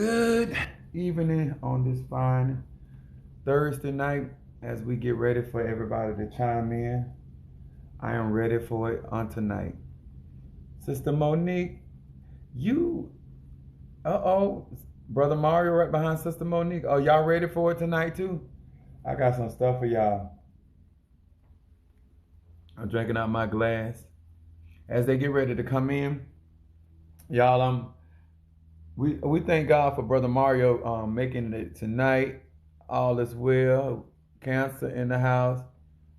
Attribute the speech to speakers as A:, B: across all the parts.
A: Good evening on this fine Thursday night as we get ready for everybody to chime in. I am ready for it on tonight. Sister Monique, you, Brother Mario right behind Sister Monique. Are y'all ready for it tonight too? I got some stuff for y'all. I'm drinking out my glass. As they get ready to come in, y'all, we thank God for Brother Mario making it tonight. All is well. Cancer in the house.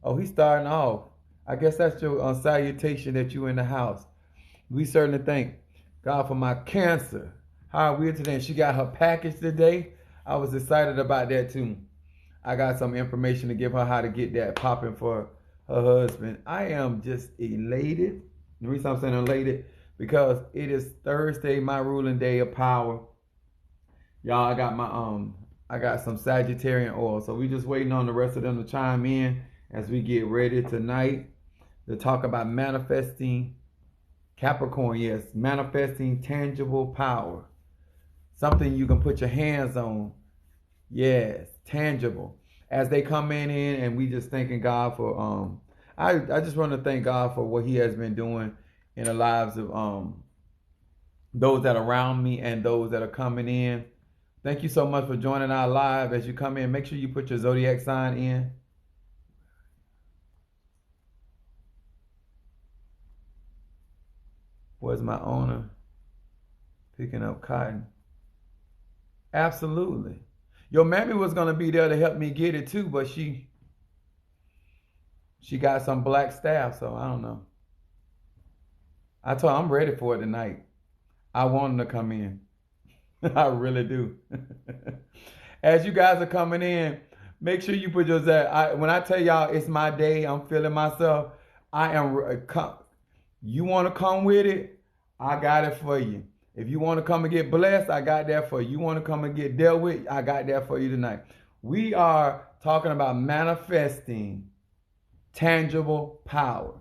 A: Oh, he's starting off. I guess that's your salutation that you in the house. We certainly thank God for my cancer. How are we today? She got her package today. I was excited about that too. I got some information to give her how to get that popping for her husband. I am just elated. The reason I'm saying elated because it is Thursday, my ruling day of power. Y'all, I got some Sagittarian oil. So we just waiting on the rest of them to chime in as we get ready tonight to talk about manifesting Capricorn. Yes, manifesting tangible power. Something you can put your hands on. Yes, tangible. As they come in and we just thanking God for I just want to thank God for what he has been doing in the lives of those that are around me and those that are coming in. Thank you so much for joining our live. As you come in, make sure you put your zodiac sign in. Where's my owner? Picking up cotton. Absolutely. Your mammy was gonna be there to help me get it too, but she got some black staff, so I don't know. I told her I'm ready for it tonight. I want them to come in. I really do. As you guys are coming in, make sure you put your when I tell y'all it's my day, I'm feeling myself. I am. You want to come with it? I got it for you. If you want to come and get blessed, I got that for you. You want to come and get dealt with, I got that for you tonight. We are talking about manifesting tangible power.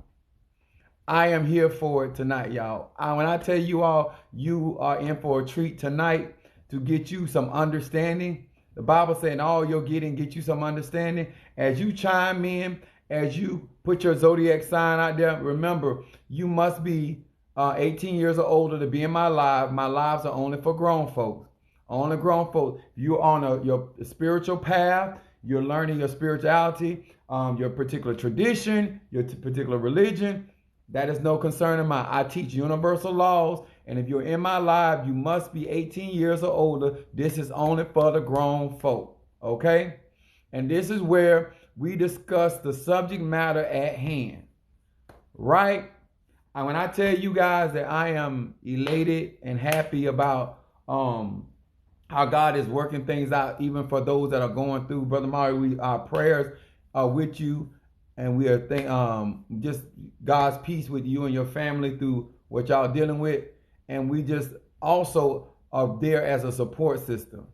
A: I am here for it tonight, y'all. When I tell you all, you are in for a treat tonight to get you some understanding. The Bible saying all you're getting, get you some understanding. As you chime in, as you put your zodiac sign out there, remember, you must be 18 years or older to be in my live. My lives are only for grown folks. Only grown folks. You're on your spiritual path. You're learning your spirituality, your particular tradition, your particular religion. That is no concern of mine. I teach universal laws, and if you're in my live, you must be 18 years or older. This is only for the grown folk, okay? And this is where we discuss the subject matter at hand, right? And when I tell you guys that I am elated and happy about how God is working things out, even for those that are going through, Brother Mario, our prayers are with you. And we are just God's peace with you and your family through what y'all dealing with. And we just also are there as a support system.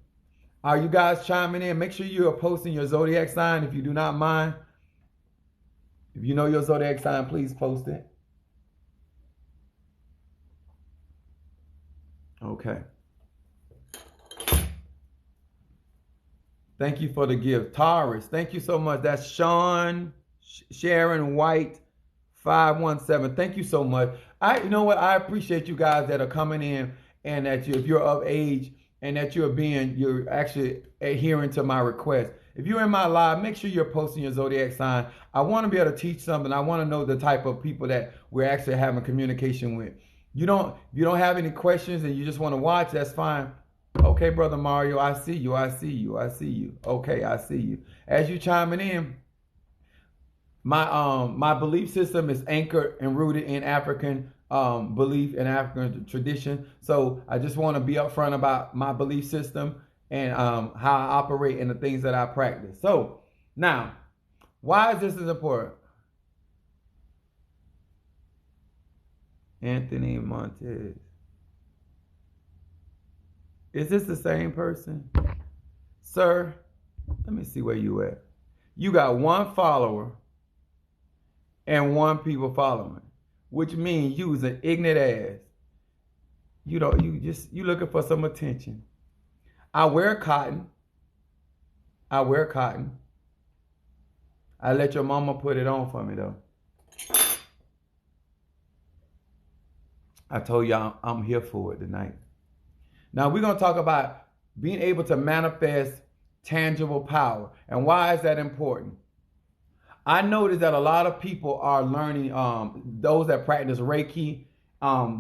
A: Are you guys chiming in? Make sure you are posting your zodiac sign if you do not mind. If you know your zodiac sign, please post it. Okay. Thank you for the gift. Taurus, thank you so much. That's Sharon White 517. Thank you so much. You know what? I appreciate you guys that are coming in and that if you're of age and that you're actually adhering to my request. If you're in my live, make sure you're posting your zodiac sign. I want to be able to teach something. I want to know the type of people that we're actually having communication with. If you don't have any questions and you just want to watch, that's fine. Okay, Brother Mario, I see you. Okay, I see you. As you chiming in, my belief system is anchored and rooted in African belief and African tradition. So I just want to be upfront about my belief system and how I operate and the things that I practice. So now, why is this important? Anthony Montez. Is this the same person? Sir, let me see where you at. You got one follower and one people following, which means you was an ignorant ass. You looking for some attention. I wear cotton. I wear cotton. I let your mama put it on for me though. I told y'all I'm here for it tonight. Now we're going to talk about being able to manifest tangible power. And why is that important? I noticed that a lot of people are learning, those that practice Reiki,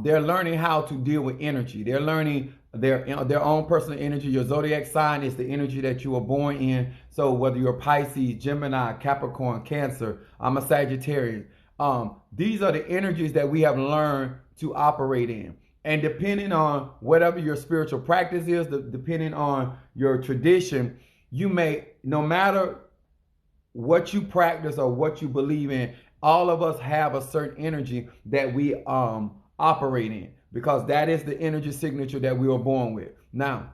A: they're learning how to deal with energy. They're learning their own personal energy. Your zodiac sign is the energy that you were born in. So whether you're Pisces, Gemini, Capricorn, Cancer, I'm a Sagittarius. These are the energies that we have learned to operate in. And depending on whatever your spiritual practice is, depending on your tradition, you may, no matter what you practice or what you believe in, all of us have a certain energy that we operate in, because that is the energy signature that we were born with. Now,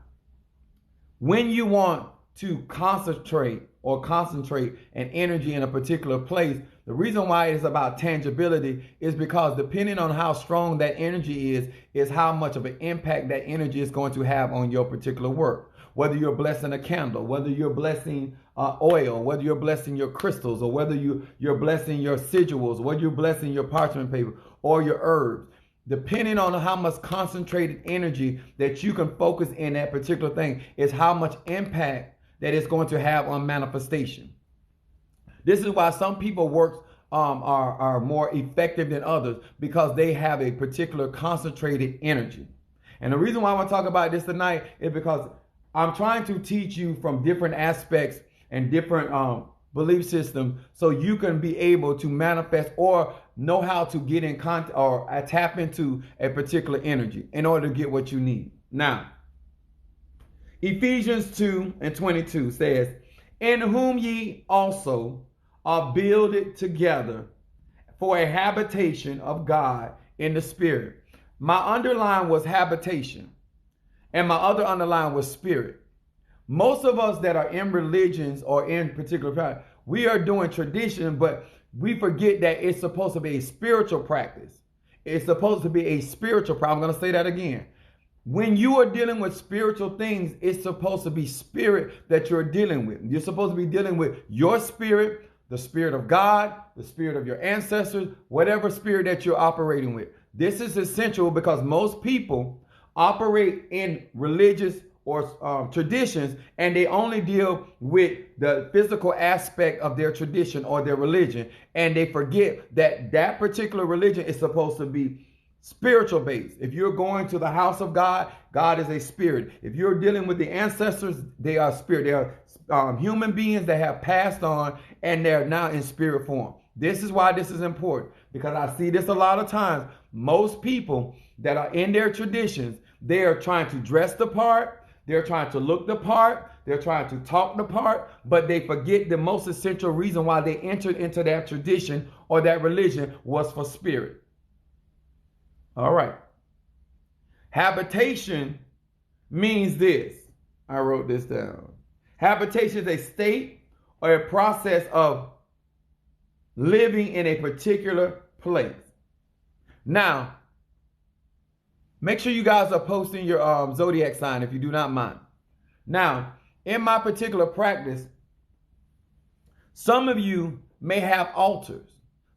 A: when you want to concentrate an energy in a particular place, the reason why it's about tangibility is because depending on how strong that energy is how much of an impact that energy is going to have on your particular work. Whether you're blessing a candle, whether you're blessing oil, whether you're blessing your crystals, or whether you're blessing your sigils, whether you're blessing your parchment paper or your herbs. Depending on how much concentrated energy that you can focus in that particular thing is how much impact that it's going to have on manifestation. This is why some people work are more effective than others, because they have a particular concentrated energy. And the reason why I want to talk about this tonight is because I'm trying to teach you from different aspects and different belief systems, so you can be able to manifest or know how to get in contact or tap into a particular energy in order to get what you need. Now, Ephesians 2:22 says, "In whom ye also are builded together for a habitation of God in the Spirit." My underline was habitation, and my other underline was spirit. Most of us that are in religions or in particular practice, we are doing tradition, but we forget that it's supposed to be a spiritual practice. It's supposed to be a spiritual practice. I'm going to say that again. When you are dealing with spiritual things, it's supposed to be spirit that you're dealing with. You're supposed to be dealing with your spirit, the spirit of God, the spirit of your ancestors, whatever spirit that you're operating with. This is essential because most people operate in religious or traditions, and they only deal with the physical aspect of their tradition or their religion, and they forget that that particular religion is supposed to be spiritual based. If you're going to the house of God, God is a spirit. If you're dealing with the ancestors, they are spirit. They are human beings that have passed on, and they're now in spirit form. This is why this is important, because I see this a lot of times. Most people that are in their traditions, they are trying to dress the part, they're trying to look the part, they're trying to talk the part, but they forget the most essential reason why they entered into that tradition or that religion was for spirit. All right. Habitation means this. I wrote this down. Habitation is a state or a process of living in a particular place. Now, make sure you guys are posting your zodiac sign if you do not mind. Now, in my particular practice, some of you may have altars.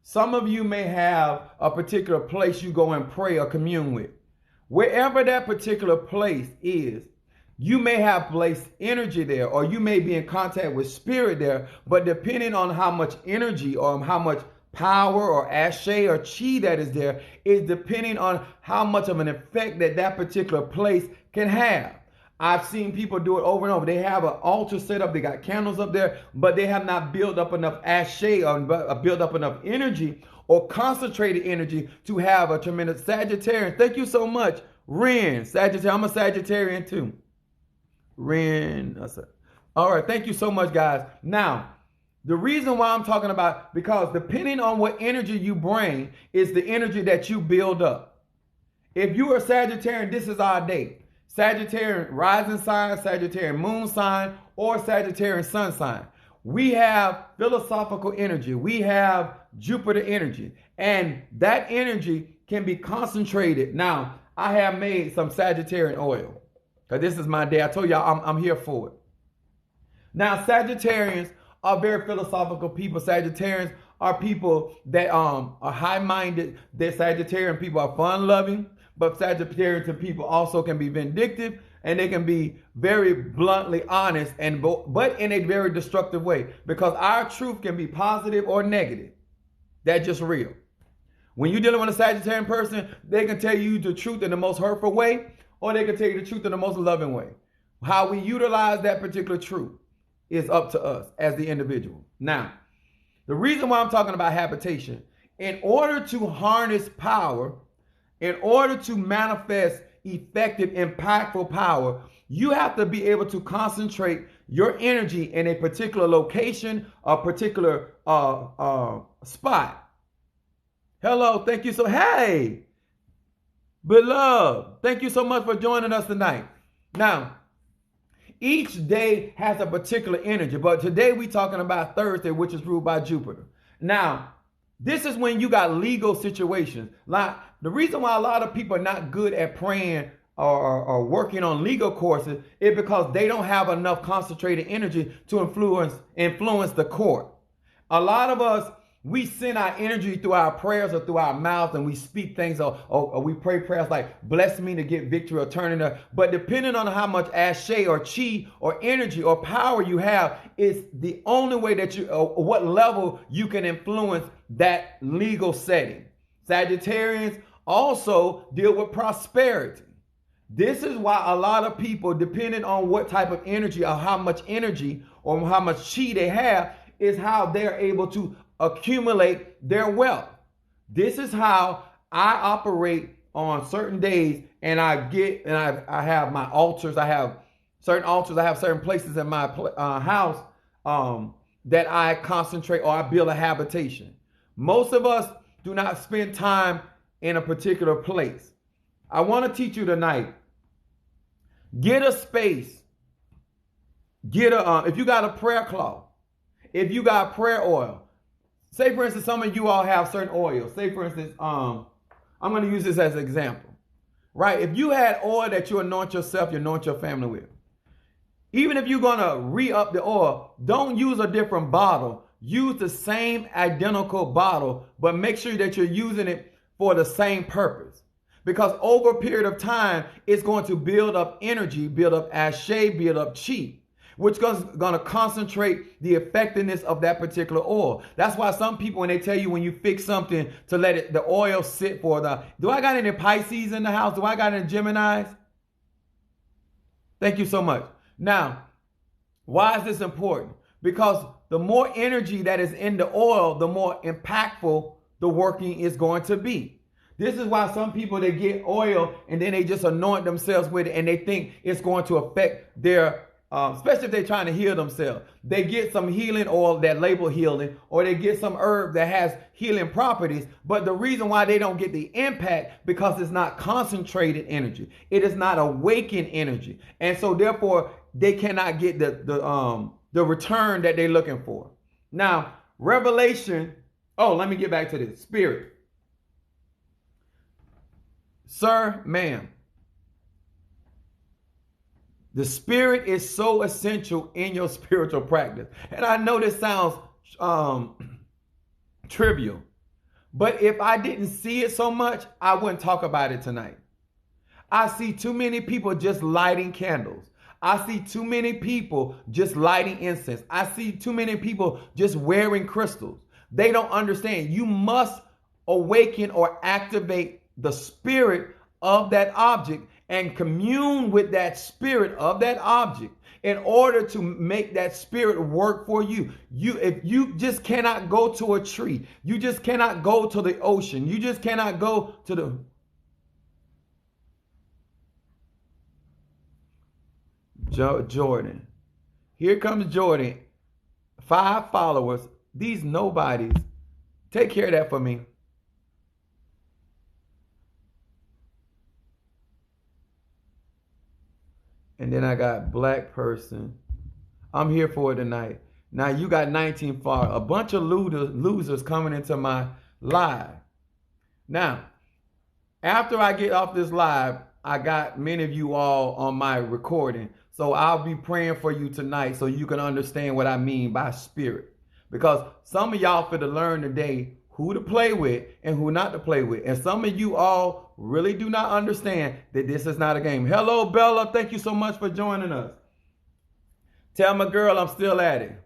A: Some of you may have a particular place you go and pray or commune with. Wherever that particular place is, you may have placed energy there, or you may be in contact with spirit there, but depending on how much energy or how much power or ashe or chi that is there is depending on how much of an effect that particular place can have. I've seen people do it over and over. They have an altar set up, they got candles up there, but they have not built up enough ashe or built up enough energy or concentrated energy to have a tremendous Sagittarian. Thank you so much, Ren. Sagittarian. I'm a Sagittarian too. Ren. All right. Thank you so much, guys. Now, the reason why I'm talking about, because depending on what energy you bring is the energy that you build up. If you are Sagittarian, this is our day. Sagittarian rising sign, Sagittarian moon sign, or Sagittarian sun sign. We have philosophical energy. We have Jupiter energy. And that energy can be concentrated. Now, I have made some Sagittarian oil. Because this is my day. I told y'all I'm here for it. Now, Sagittarians are very philosophical people. Sagittarians are people that are high-minded. That Sagittarian people are fun-loving, but Sagittarian people also can be vindictive, and they can be very bluntly honest, and but in a very destructive way. Because our truth can be positive or negative. That's just real. When you're dealing with a Sagittarian person, they can tell you the truth in the most hurtful way, or they can tell you the truth in the most loving way. How we utilize that particular truth is up to us as the individual. Now, the reason why I'm talking about habitation, in order to harness power, in order to manifest effective, impactful power, you have to be able to concentrate your energy in a particular location, a particular spot. Hello, thank you so, hey, beloved, thank you so much for joining us tonight. Now, each day has a particular energy, but today we're talking about Thursday, which is ruled by Jupiter. Now, this is when you got legal situations. Like, the reason why a lot of people are not good at praying or working on legal courses is because they don't have enough concentrated energy to influence the court. A lot of us, we send our energy through our prayers or through our mouth, and we speak things or we pray prayers like, bless me to get victory or turning up. But depending on how much ashe or chi or energy or power you have is the only way that you, or what level you can influence that legal setting. Sagittarians also deal with prosperity. This is why a lot of people, depending on what type of energy or how much energy or how much chi they have, is how they're able to accumulate their wealth. This is how I operate on certain days, and I have my altars. I have certain altars. I have certain places in my house that I concentrate, or I build a habitation. Most of us do not spend time in a particular place. I want to teach you tonight. Get a space. If you got a prayer cloth, if you got prayer oil. Say, for instance, some of you all have certain oils. Say, for instance, I'm going to use this as an example, right? If you had oil that you anoint yourself, you anoint your family with, even if you're going to re-up the oil, don't use a different bottle. Use the same identical bottle, but make sure that you're using it for the same purpose. Because over a period of time, it's going to build up energy, build up ashe, build up chi, which is going to concentrate the effectiveness of that particular oil. That's why some people, when they tell you when you fix something to let the oil sit for do I got any Pisces in the house? Do I got any Geminis? Thank you so much. Now, why is this important? Because the more energy that is in the oil, the more impactful the working is going to be. This is why some people, they get oil and then they just anoint themselves with it, and they think it's going to affect their, especially if they're trying to heal themselves. They get some healing oil that label healing, or they get some herb that has healing properties. But the reason why they don't get the impact, because it's not concentrated energy. It is not awakened energy. And so therefore they cannot get the return that they're looking for. Now, revelation. Oh, let me get back to this. Spirit. Sir, ma'am, the spirit is so essential in your spiritual practice. And I know this sounds trivial, but if I didn't see it so much, I wouldn't talk about it tonight. I see too many people just lighting candles. I see too many people just lighting incense. I see too many people just wearing crystals. They don't understand. You must awaken or activate the spirit of that object and commune with that spirit of that object in order to make that spirit work for you. If you just cannot go to a tree, you just cannot go to the ocean, you just cannot go to the Jordan. Here comes Jordan. 5 followers. These nobodies. Take care of that for me. And then I got black person. I'm here for it tonight. Now you got 19 followers. A bunch of losers coming into my live. Now, after I get off this live, I got many of you all on my recording. So I'll be praying for you tonight so you can understand what I mean by spirit. Because some of y'all fit to learn today who to play with and who not to play with. And some of you all really do not understand that this is not a game. Hello, Bella. Thank you so much for joining us. Tell my girl I'm still at it.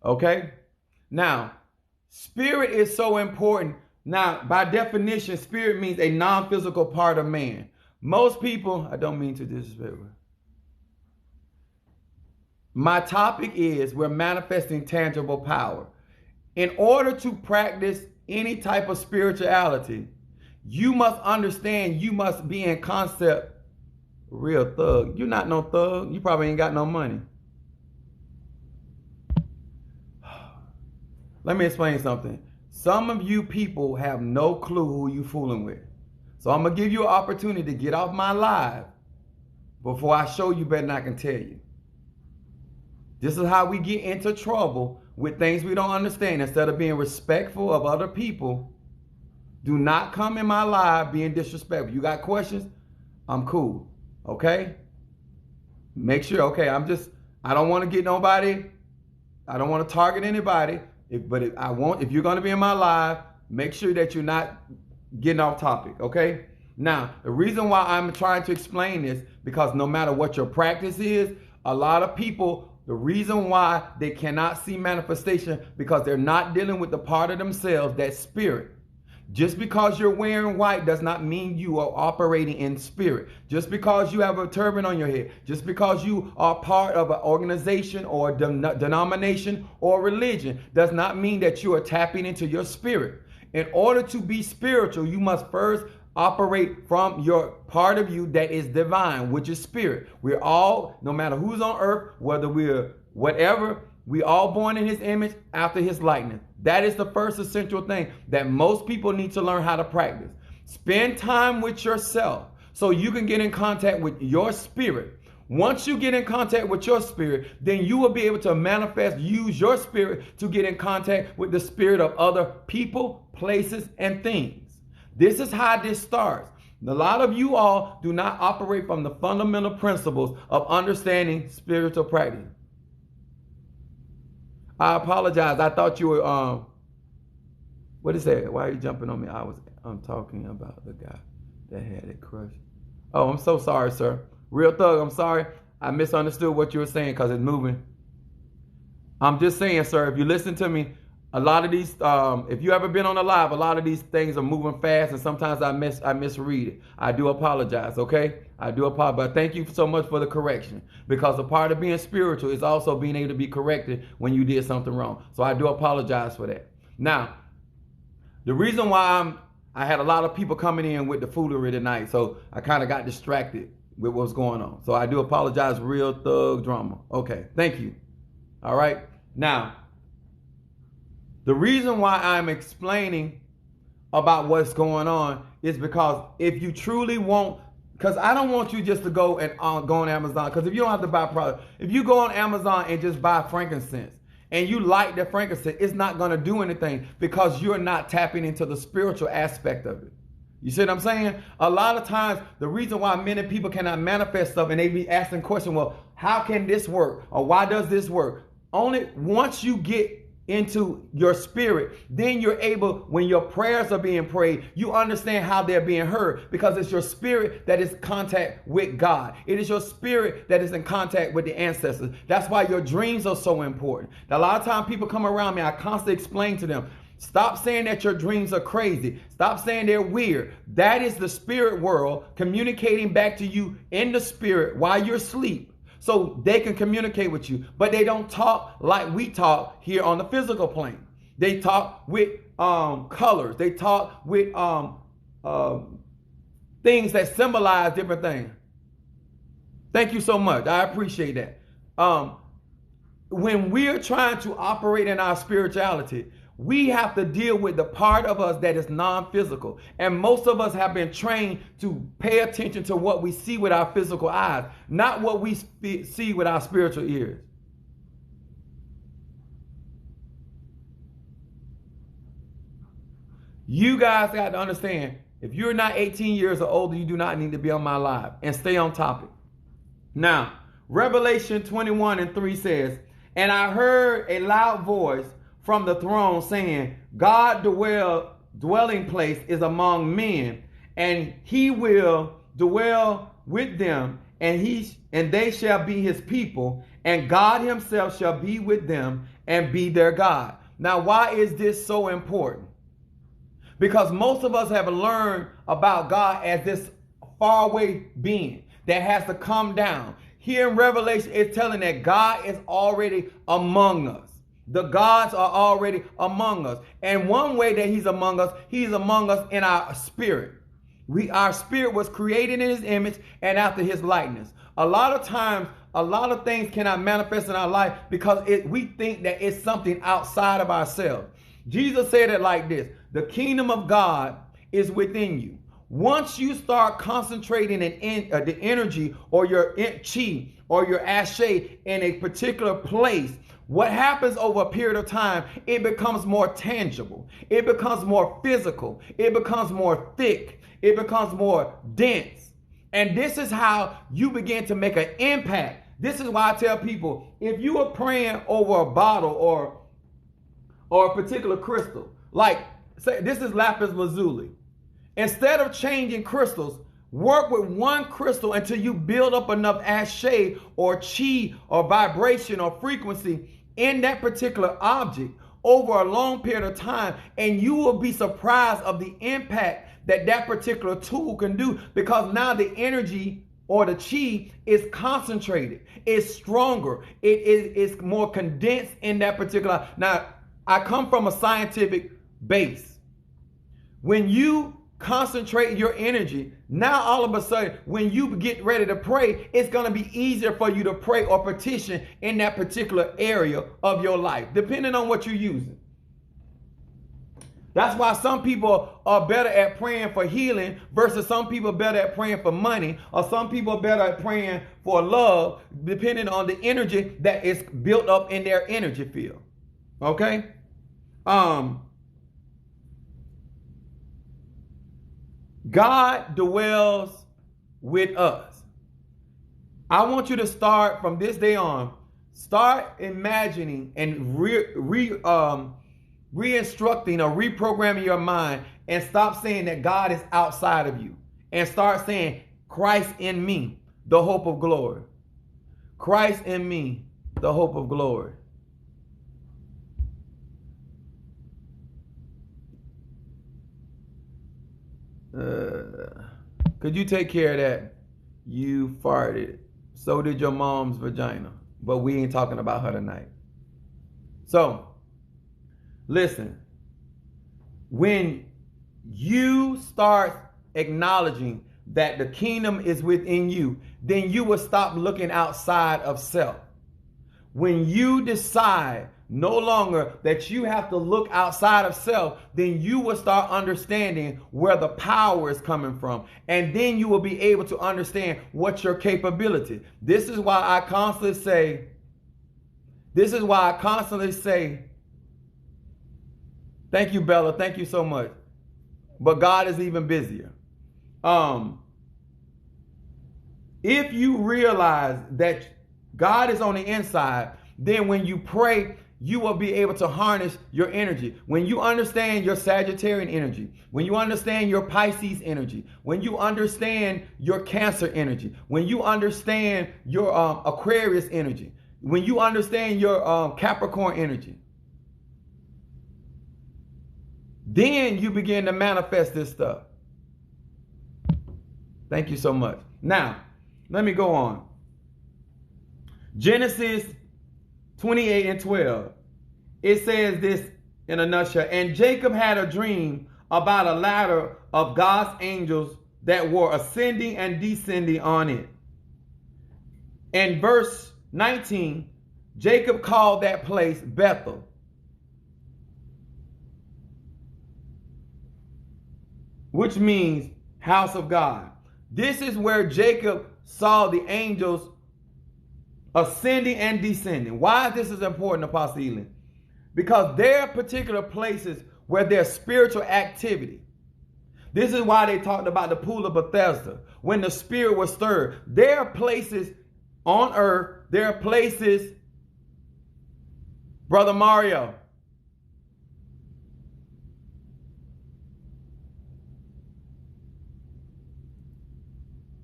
A: Okay? Now, spirit is so important. Now, by definition, spirit means a non-physical part of man. Most people, I don't mean to disrespect. My topic is we're manifesting tangible power. In order to practice any type of spirituality, you must understand you must be in concept. Real thug. You're not no thug. You probably ain't got no money. Let me explain something. Some of you people have no clue who you fooling with. So I'm going to give you an opportunity to get off my live before I show you better than I can tell you. This is how we get into trouble with things we don't understand. Instead of being respectful of other people, do not come in my live being disrespectful. You got questions? I'm cool. Okay? Make sure, okay, I don't want to get nobody, I don't want to target anybody. If you're going to be in my live, make sure that you're not getting off topic, okay? Now, the reason why I'm trying to explain this, because no matter what your practice is, a lot of people, the reason why they cannot see manifestation, because they're not dealing with the part of themselves, that spirit. Just because you're wearing white does not mean you are operating in spirit. Just because you have a turban on your head, just because you are part of an organization or a denomination or religion, does not mean that you are tapping into your spirit. In order to be spiritual, you must first operate from your part of you that is divine, which is spirit. We're all, no matter who's on earth, whether we're whatever, we all born in his image, after his likeness. That is the first essential thing that most people need to learn how to practice. Spend time with yourself so you can get in contact with your spirit. Once you get in contact with your spirit, then you will be able to manifest, use your spirit to get in contact with the spirit of other people, places, and things. This is how this starts. A lot of you all do not operate from the fundamental principles of understanding spiritual practice. I apologize. I thought you were, what is that? Why are you jumping on me? I'm talking about the guy that had it crushed. Oh, I'm so sorry, sir. Real thug, I'm sorry. I misunderstood what you were saying because it's moving. I'm just saying, sir, if you listen to me, a lot of these, if you ever been on a live, a lot of these things are moving fast and sometimes I misread it. I do apologize, okay? I do apologize. But thank you so much for the correction, because a part of being spiritual is also being able to be corrected when you did something wrong. So I do apologize for that. Now, the reason why I had a lot of people coming in with the foolery tonight, so I kind of got distracted with what's going on. So I do apologize, real thug drama. Okay, thank you. All right. Now, the reason why I'm explaining about what's going on is because if you truly want, because I don't want you just to go on Amazon, because if you don't have to buy product, if you go on Amazon and just buy frankincense and you like the frankincense, it's not going to do anything because you're not tapping into the spiritual aspect of it. You see what I'm saying? A lot of times, the reason why many people cannot manifest stuff and they be asking questions, well, how can this work? Or why does this work? Only once you get into your spirit, then you're able, when your prayers are being prayed, you understand how they're being heard, because it's your spirit that is in contact with God. It is your spirit that is in contact with the ancestors. That's why your dreams are so important. Now, a lot of times people come around me, I constantly explain to them, stop saying that your dreams are crazy. Stop saying they're weird. That is the spirit world communicating back to you in the spirit while you're asleep, so they can communicate with you. But they don't talk like we talk here on the physical plane. They talk with colors. They talk with things that symbolize different things. Thank you so much. I appreciate that. When we're trying to operate in our spirituality, we have to deal with the part of us that is non-physical. And most of us have been trained to pay attention to what we see with our physical eyes, not what we see with our spiritual ears. You guys got to understand, if you're not 18 years or older, you do not need to be on my live, and stay on topic. Now, Revelation 21:3 says, and I heard a loud voice from the throne saying, God dwelling place is among men, and he will dwell with them, and they shall be his people, and God himself shall be with them and be their God. Now, why is this so important? Because most of us have learned about God as this faraway being that has to come down. Here in Revelation, it's telling that God is already among us. The gods are already among us. And one way that he's among us in our spirit. Our spirit was created in his image and after his likeness. A lot of times, a lot of things cannot manifest in our life because we think that it's something outside of ourselves. Jesus said it like this: the kingdom of God is within you. Once you start concentrating the energy or your chi or your ashe in a particular place, what happens over a period of time, it becomes more tangible. It becomes more physical. It becomes more thick. It becomes more dense. And this is how you begin to make an impact. This is why I tell people, if you are praying over a bottle or a particular crystal, like say this is lapis lazuli, instead of changing crystals, work with one crystal until you build up enough ashe or chi or vibration or frequency in that particular object over a long period of time, and you will be surprised of the impact that particular tool can do, because now the energy or the chi is concentrated, it's stronger, it is more condensed in that particular. Now, I come from a scientific base. When you concentrate your energy, now all of a sudden, when you get ready to pray, it's going to be easier for you to pray or petition in that particular area of your life, depending on what you're using. That's why some people are better at praying for healing versus some people are better at praying for money, or some people are better at praying for love, depending on the energy that is built up in their energy field. Okay? God dwells with us. I want you to start from this day on, start imagining and re-instructing or reprogramming your mind, and stop saying that God is outside of you, and start saying, Christ in me, the hope of glory. Christ in me, the hope of glory. Could you take care of that? You farted. So did your mom's vagina. But we ain't talking about her tonight. So, listen. When you start acknowledging that the kingdom is within you, then you will stop looking outside of self. When you decide no longer that you have to look outside of self, then you will start understanding where the power is coming from. And then you will be able to understand what's your capability. This is why I constantly say, thank you, Bella. Thank you so much. But God is even busier. If you realize that God is on the inside, then when you pray, you will be able to harness your energy. When you understand your Sagittarian energy, when you understand your Pisces energy, when you understand your Cancer energy, when you understand your Aquarius energy, when you understand your Capricorn energy, then you begin to manifest this stuff. Thank you so much. Now, let me go on. Genesis 28:12. It says this in a nutshell. And Jacob had a dream about a ladder of God's angels that were ascending and descending on it. In verse 19, Jacob called that place Bethel, which means house of God. This is where Jacob saw the angels ascending and descending. Why this is important, Apostle Elin? Because there are particular places where there's spiritual activity. This is why they talked about the pool of Bethesda. When the spirit was stirred, there are places on earth, there are places, Brother Mario.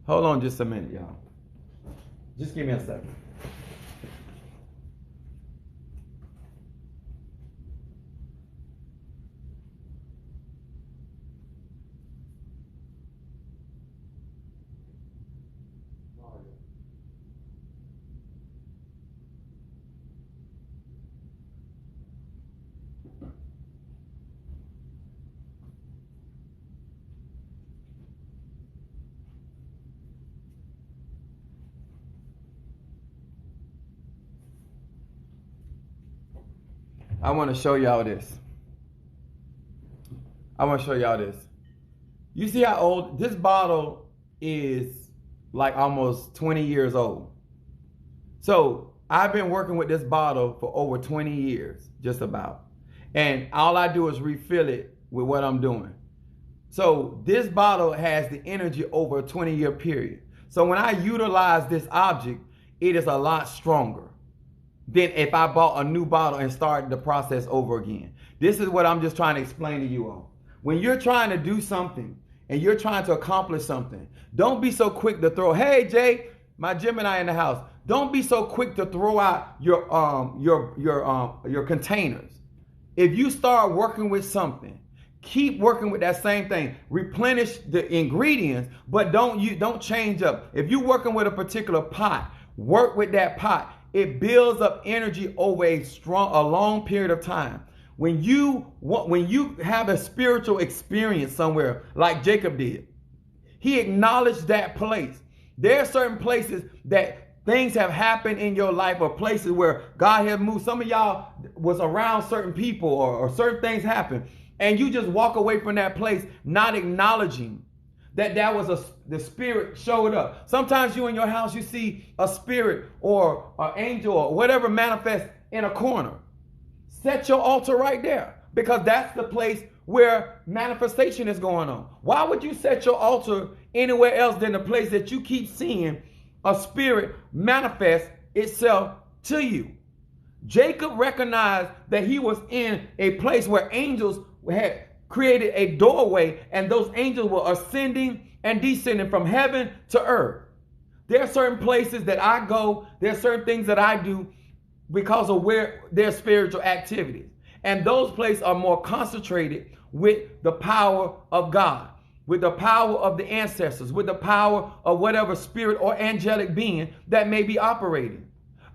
A: Hold on just a minute, y'all. Just give me a second. I want to show y'all this. You see how old this bottle is? Like almost 20 years old. So I've been working with this bottle for over 20 years, just about. And all I do is refill it with what I'm doing. So this bottle has the energy over a 20-year period. So when I utilize this object, it is a lot stronger than if I bought a new bottle and started the process over again. This is what I'm just trying to explain to you all. When you're trying to do something and you're trying to accomplish something, don't be so quick to throw, hey Jay, my Gemini in the house. Don't be so quick to throw out your containers. If you start working with something, keep working with that same thing. Replenish the ingredients, but don't change up. If you're working with a particular pot, work with that pot. It builds up energy over a long period of time. When you have a spiritual experience somewhere, like Jacob did, he acknowledged that place. There are certain places that things have happened in your life, or places where God has moved. Some of y'all was around certain people, or certain things happen, and you just walk away from that place not acknowledging that was the spirit showed up. Sometimes you in your house, you see a spirit or an angel or whatever manifest in a corner. Set your altar right there, because that's the place where manifestation is going on. Why would you set your altar anywhere else than the place that you keep seeing a spirit manifest itself to you? Jacob recognized that he was in a place where angels had created a doorway, and those angels were ascending and descending from heaven to earth. There are certain places that I go, there are certain things that I do because of where their spiritual activities. And those places are more concentrated with the power of God, with the power of the ancestors, with the power of whatever spirit or angelic being that may be operating.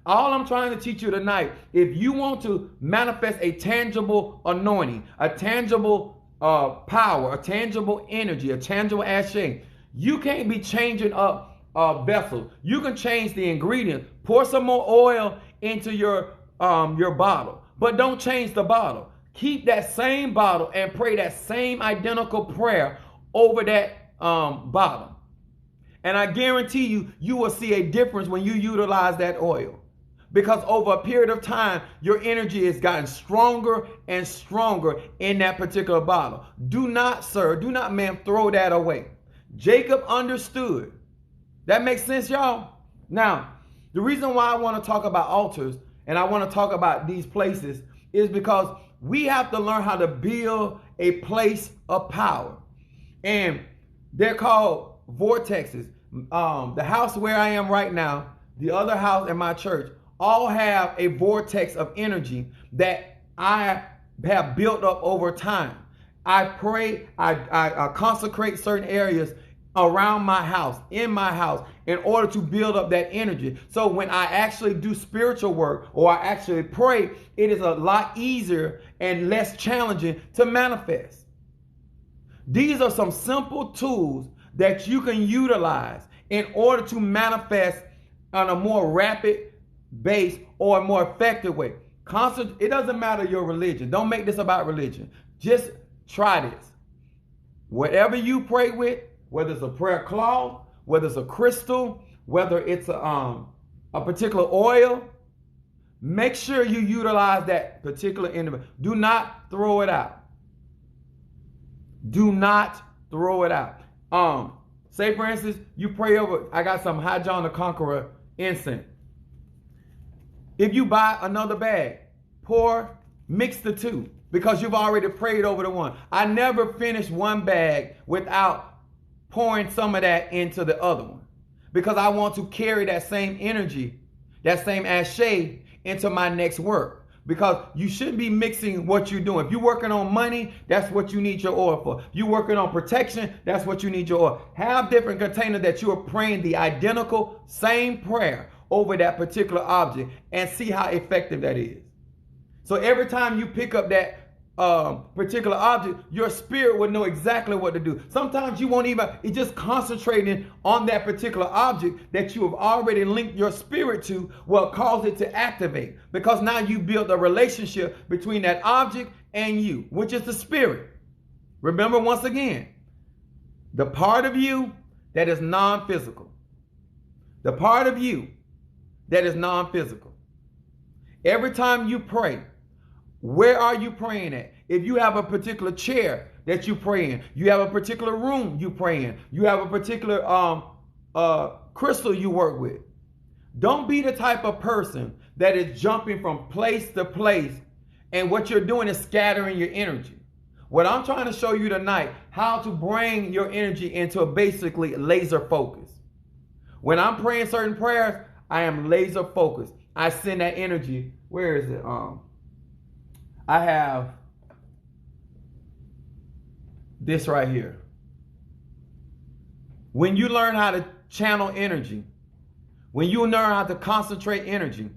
A: All I'm trying to teach you tonight, if you want to manifest a tangible anointing, a tangible power, a tangible energy, a tangible ashe, you can't be changing up vessels. You can change the ingredients. Pour some more oil into your bottle, but don't change the bottle. Keep that same bottle and pray that same identical prayer over that bottle. And I guarantee you, you will see a difference when you utilize that oil. Because over a period of time, your energy has gotten stronger and stronger in that particular bottle. Do not, sir, do not, ma'am, throw that away. Jacob understood. That makes sense, y'all? Now, the reason why I want to talk about altars and I want to talk about these places is because we have to learn how to build a place of power. And they're called vortexes. The house where I am right now, the other house in my church, all have a vortex of energy that I have built up over time. I pray, I consecrate certain areas around my house, in my house, in order to build up that energy. So when I actually do spiritual work or I actually pray, it is a lot easier and less challenging to manifest. These are some simple tools that you can utilize in order to manifest on a more rapid base or a more effective way. It doesn't matter your religion. Don't make this about religion. Just try this. Whatever you pray with, whether it's a prayer cloth, whether it's a crystal, whether it's a particular oil, make sure you utilize that particular individual. Do not throw it out. Do not throw it out. Say for instance, you pray over, I got some High John the Conqueror incense. If you buy another bag, mix the two because you've already prayed over the one. I never finish one bag without pouring some of that into the other one because I want to carry that same energy, that same ashe into my next work. Because you shouldn't be mixing what you're doing. If you're working on money, that's what you need your oil for. If you're working on protection, that's what you need your oil. Have different containers that you are praying the identical same prayer over that particular object and see how effective that is. So every time you pick up that particular object, your spirit will know exactly what to do. Sometimes you won't even, it's just concentrating on that particular object that you have already linked your spirit to will cause it to activate because now you build a relationship between that object and you, which is the spirit. Remember once again, the part of you that is non-physical. The part of you that is non-physical. Every time you pray, where are you praying at? If you have a particular chair that you pray in, you have a particular room you pray in, you have a particular crystal you work with. Don't be the type of person that is jumping from place to place and what you're doing is scattering your energy. What I'm trying to show you tonight, how to bring your energy into a basically laser focus. When I'm praying certain prayers, I am laser focused. I send that energy. Where is it? I have this right here. When you learn how to channel energy, when you learn how to concentrate energy,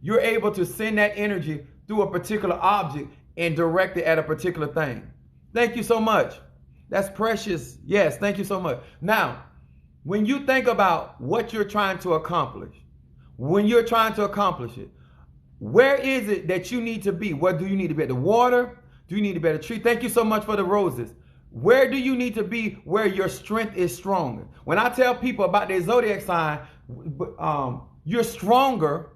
A: you're able to send that energy through a particular object and direct it at a particular thing. Thank you so much. That's precious. Yes, thank you so much. Now, when you think about what you're trying to accomplish, when you're trying to accomplish it, where is it that you need to be? What do you need to be at the water? Do you need to be at a tree? Thank you so much for the roses. Where do you need to be where your strength is stronger? When I tell people about their zodiac sign, you're stronger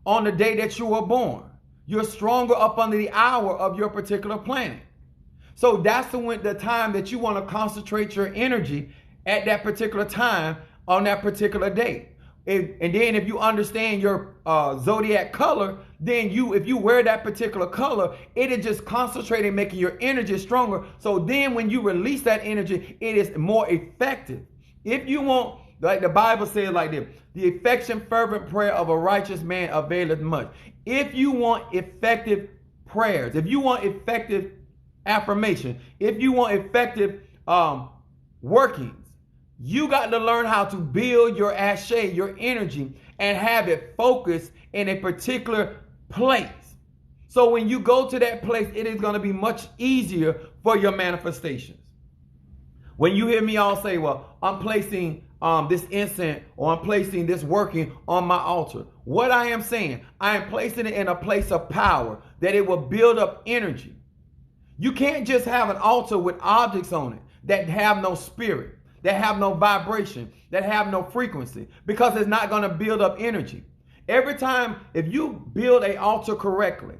A: on the day that you were born. You're stronger up under the hour of your particular planet. So that's the time that you want to concentrate your energy at that particular time on that particular day. And then if you understand your zodiac color, then if you wear that particular color, it'll just concentrate in making your energy stronger. So then when you release that energy, it is more effective. If you want, like the Bible says like this, the effectual fervent prayer of a righteous man availeth much. If you want effective prayers, if you want effective affirmation, if you want effective workings, you got to learn how to build your ashe, your energy, and have it focused in a particular place. So when you go to that place, it is going to be much easier for your manifestations. When you hear me all say, well, I'm placing this incense or I'm placing this working on my altar. What I am saying, I am placing it in a place of power that it will build up energy. You can't just have an altar with objects on it that have no spirit, that have no vibration, that have no frequency, because it's not going to build up energy. Every time, if you build an altar correctly,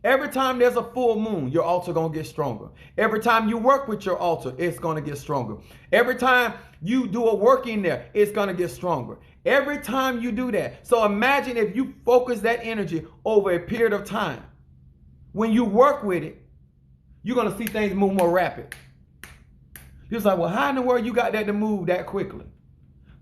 A: every time there's a full moon, your altar going to get stronger. Every time you work with your altar, it's going to get stronger. Every time you do a work in there, it's going to get stronger. Every time you do that. So imagine if you focus that energy over a period of time. When you work with it, you're going to see things move more rapid. You're like, well, how in the world you got that to move that quickly?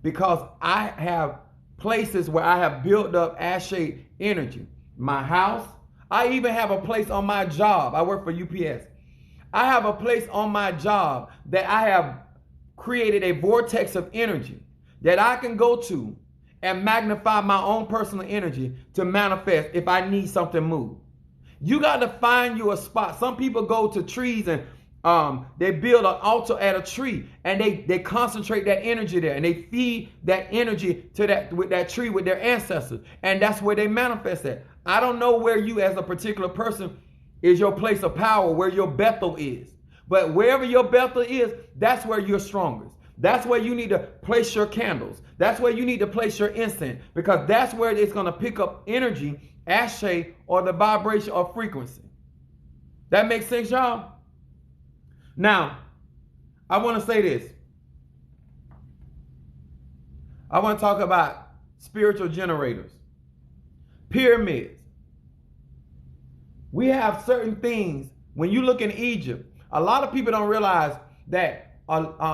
A: Because I have places where I have built up ashe energy. My house. I even have a place on my job. I work for UPS. I have a place on my job that I have created a vortex of energy that I can go to and magnify my own personal energy to manifest if I need something moved. You got to find you a spot. Some people go to trees and they build an altar at a tree and they concentrate that energy there and they feed that energy to that tree with their ancestors. And that's where they manifest that. I don't know where you as a particular person is your place of power, where your Bethel is. But wherever your Bethel is, that's where you're strongest. That's where you need to place your candles. That's where you need to place your incense, because that's where it's going to pick up energy, ashe, or the vibration or frequency. That makes sense, y'all? Now, I want to say this. I want to talk about spiritual generators, pyramids. We have certain things. When you look in Egypt, a lot of people don't realize that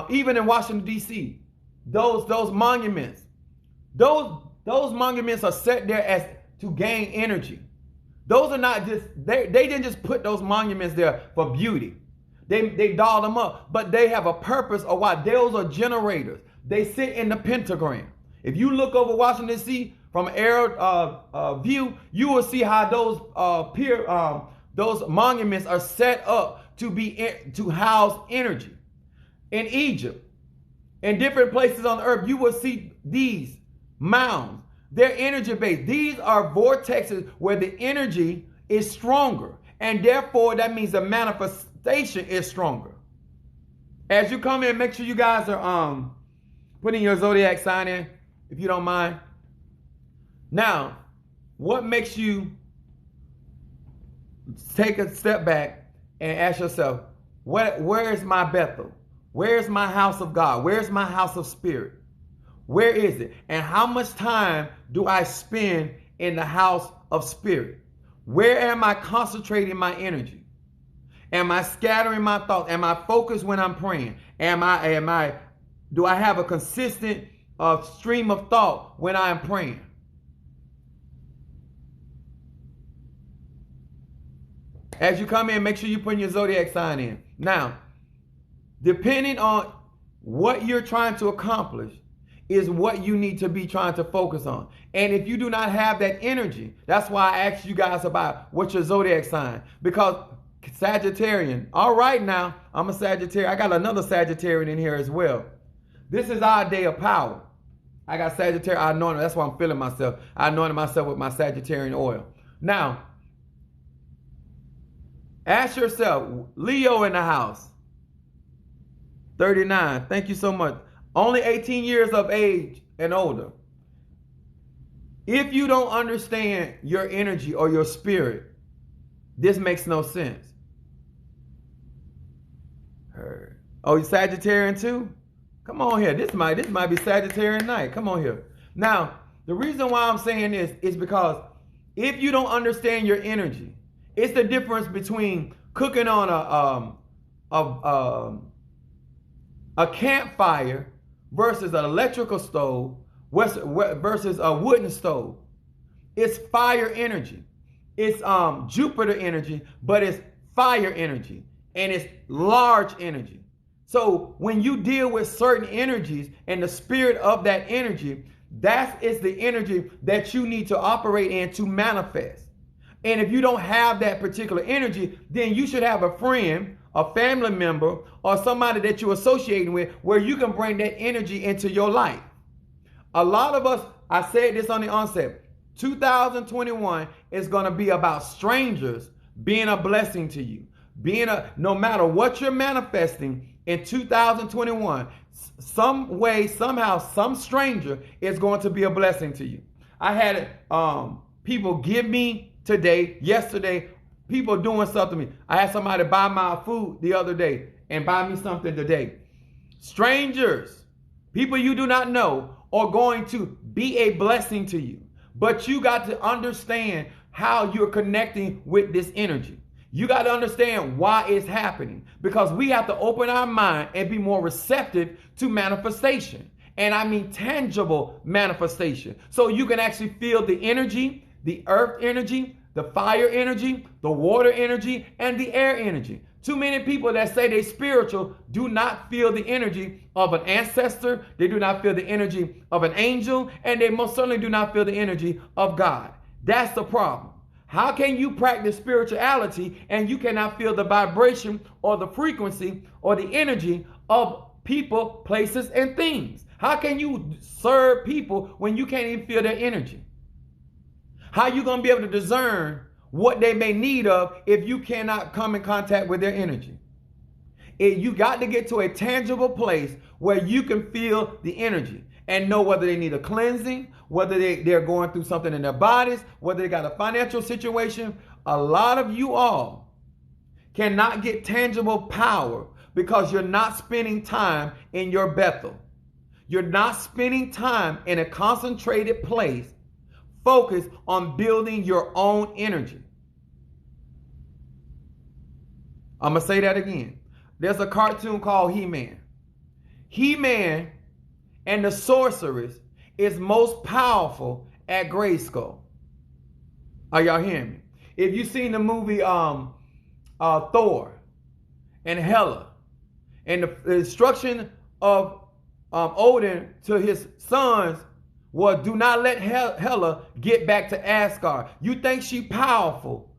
A: even in Washington, D.C., those monuments, those monuments are set there as to gain energy. Those are not just, they didn't just put those monuments there for beauty. They dolled them up, but they have a purpose of why. Those are generators. They sit in the pentagram. If you look over Washington, D.C., from an aerial view, you will see how those monuments are set up to house energy. In Egypt, in different places on the earth, you will see these mounds. They're energy based. These are vortexes where the energy is stronger, and therefore that means the manifestation is stronger. As you come in, make sure you guys are putting your zodiac sign in, if you don't mind. Now, what makes you take a step back and ask yourself, where is my Bethel? Where's my house of God? Where's my house of spirit? Where is it? And how much time do I spend in the house of spirit? Where am I concentrating my energy? Am I scattering my thoughts? Am I focused when I'm praying? Do I have a consistent stream of thought when I am praying? As you come in, make sure you put your zodiac sign in. Now, depending on what you're trying to accomplish is what you need to be trying to focus on. And if you do not have that energy, that's why I asked you guys about what's your zodiac sign. Because Sagittarian, all right now, I'm a Sagittarian. I got another Sagittarian in here as well. This is our day of power. I got Sagittarius, I anointed, that's why I'm feeling myself. I anointed myself with my Sagittarian oil. Now, ask yourself, Leo in the house, 39, thank you so much. Only 18 years of age and older. If you don't understand your energy or your spirit, this makes no sense. Oh, you Sagittarian too? Come on here. This might be Sagittarian night. Come on here. Now, the reason why I'm saying this is because if you don't understand your energy, it's the difference between cooking on a campfire versus an electrical stove versus a wooden stove. It's fire energy. It's Jupiter energy, but it's fire energy, and it's large energy. So when you deal with certain energies and the spirit of that energy, that is the energy that you need to operate in to manifest. And if you don't have that particular energy, then you should have a friend, a family member, or somebody that you're associating with where you can bring that energy into your life. A lot of us, I said this on the onset, 2021 is going to be about strangers being a blessing to you. No matter what you're manifesting in 2021, some way, somehow, some stranger is going to be a blessing to you. I had people give me yesterday, people doing something to me. I had somebody buy my food the other day and buy me something today. Strangers, people you do not know, are going to be a blessing to you. But you got to understand how you're connecting with this energy. You got to understand why it's happening, because we have to open our mind and be more receptive to manifestation. And I mean tangible manifestation. So you can actually feel the energy, the earth energy, the fire energy, the water energy, and the air energy. Too many people that say they're spiritual do not feel the energy of an ancestor. They do not feel the energy of an angel. And they most certainly do not feel the energy of God. That's the problem. How can you practice spirituality and you cannot feel the vibration or the frequency or the energy of people, places, and things? How can you serve people when you can't even feel their energy? How are you going to be able to discern what they may need of if you cannot come in contact with their energy? You got to get to a tangible place where you can feel the energy and know whether they need a cleansing, whether they're going through something in their bodies, whether they got a financial situation. A lot of you all cannot get tangible power Because you're not spending time in your Bethel. You're not spending time in a concentrated place focused on building your own energy. I'm going to say that again. There's a cartoon called He-Man. He-Man and the Sorceress is most powerful at Grayskull. Are y'all hearing me? If you've seen the movie Thor and Hela, and the instruction of Odin to his sons was, do not let Hela get back to Asgard. You think she's powerful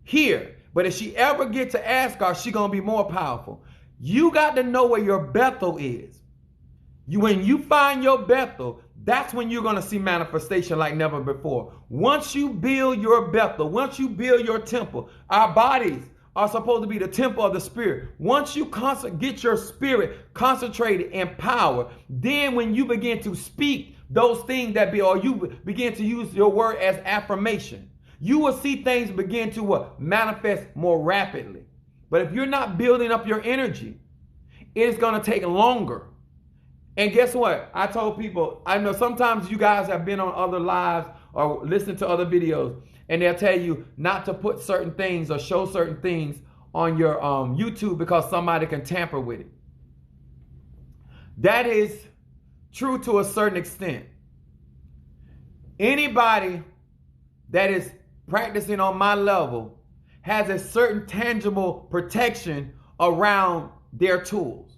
A: here, but if she ever get to Asgard, she's going to be more powerful. You got to know where your Bethel is. When you find your Bethel, that's when you're going to see manifestation like never before. Once you build your Bethel, once you build your temple, our bodies are supposed to be the temple of the Spirit. Once you get your spirit concentrated in power, then when you begin to speak those things that be, or you begin to use your word as affirmation, you will see things begin to manifest more rapidly. But if you're not building up your energy, it's going to take longer. And guess what? I told people, I know sometimes you guys have been on other lives or listened to other videos, and they'll tell you not to put certain things or show certain things on your YouTube because somebody can tamper with it. That is true to a certain extent. Anybody that is practicing on my level has a certain tangible protection around their tools.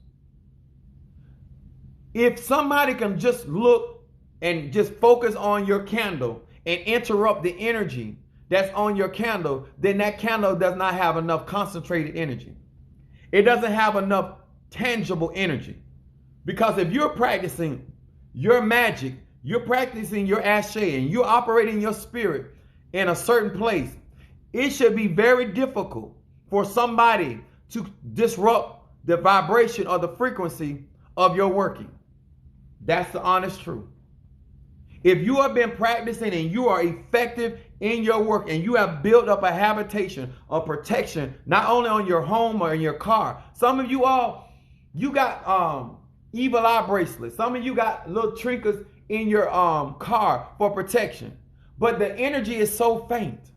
A: If somebody can just look and just focus on your candle and interrupt the energy that's on your candle, then that candle does not have enough concentrated energy. It doesn't have enough tangible energy. Because if you're practicing your magic, you're practicing your ashe, and you're operating your spirit in a certain place, it should be very difficult for somebody to disrupt the vibration or the frequency of your working. That's the honest truth. If you have been practicing and you are effective in your work and you have built up a habitation of protection, not only on your home or in your car. Some of you all, you got evil eye bracelets. Some of you got little trinkets in your car for protection. But the energy is so faint.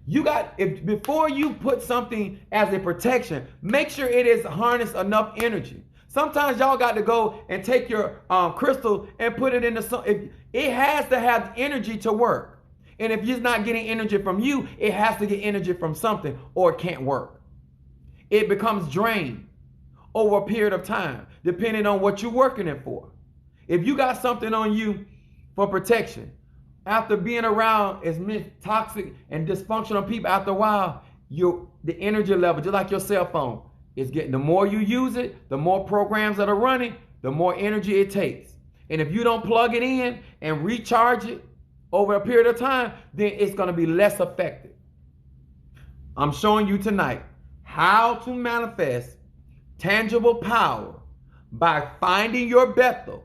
A: You got, before you put something as a protection, make sure it is harnessed enough energy. Sometimes y'all got to go and take your crystal and put it in the sun. It has to have energy to work. And if it's not getting energy from you, it has to get energy from something or it can't work. It becomes drained over a period of time, depending on what you're working it for. If you got something on you for protection, after being around as many toxic and dysfunctional people, after a while, the energy level, just like your cell phone, is getting, the more you use it, the more programs that are running, the more energy it takes. And if you don't plug it in and recharge it over a period of time, then it's going to be less effective. I'm showing you tonight how to manifest tangible power by finding your Bethel,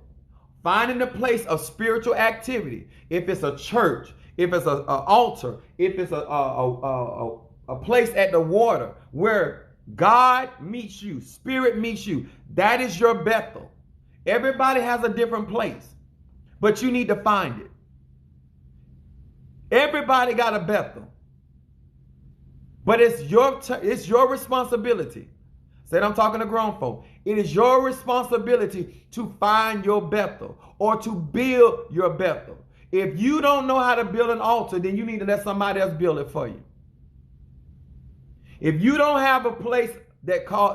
A: finding a place of spiritual activity. If it's a church, if it's an altar, if it's a place at the water where God meets you, spirit meets you, that is your Bethel. Everybody has a different place, but you need to find it. Everybody got a Bethel, but it's your responsibility. Said I'm talking to grown folk. It is your responsibility to find your Bethel or to build your Bethel. If you don't know how to build an altar, then you need to let somebody else build it for you. If you don't have a place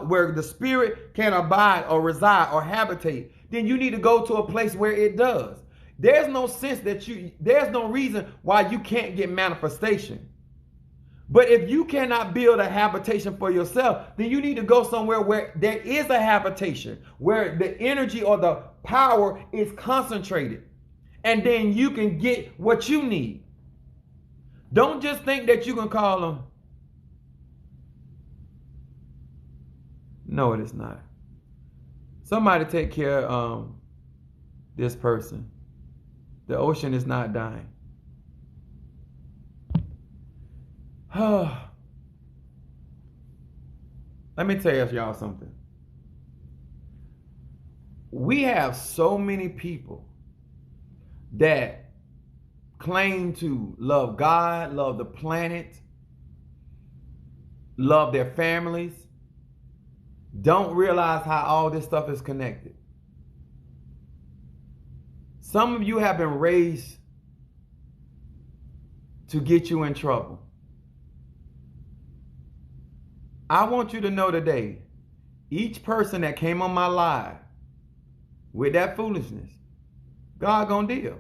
A: where the spirit can abide or reside or habitate, then you need to go to a place where it does. There's no sense there's no reason why you can't get manifestation. But if you cannot build a habitation for yourself, then you need to go somewhere where there is a habitation, where the energy or the power is concentrated. And then you can get what you need. Don't just think that you can call them. No, it is not. Somebody take care of this person. The ocean is not dying. Let me tell y'all something. We have so many people that claim to love God, love the planet, love their families, don't realize how all this stuff is connected. Some of you have been raised to get you in trouble. I want you to know today, each person that came on my live with that foolishness, God gonna deal.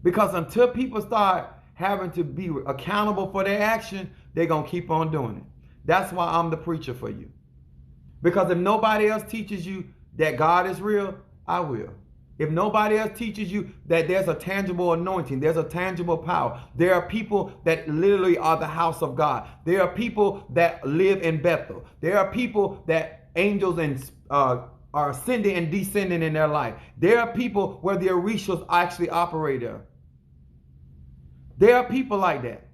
A: Because until people start having to be accountable for their action, they're gonna keep on doing it. That's why I'm the preacher for you. Because if nobody else teaches you that God is real, I will. If nobody else teaches you that there's a tangible anointing, there's a tangible power. There are people that literally are the house of God. There are people that live in Bethel. There are people that angels and are ascending and descending in their life. There are people where the Orishas actually operate there. There are people like that.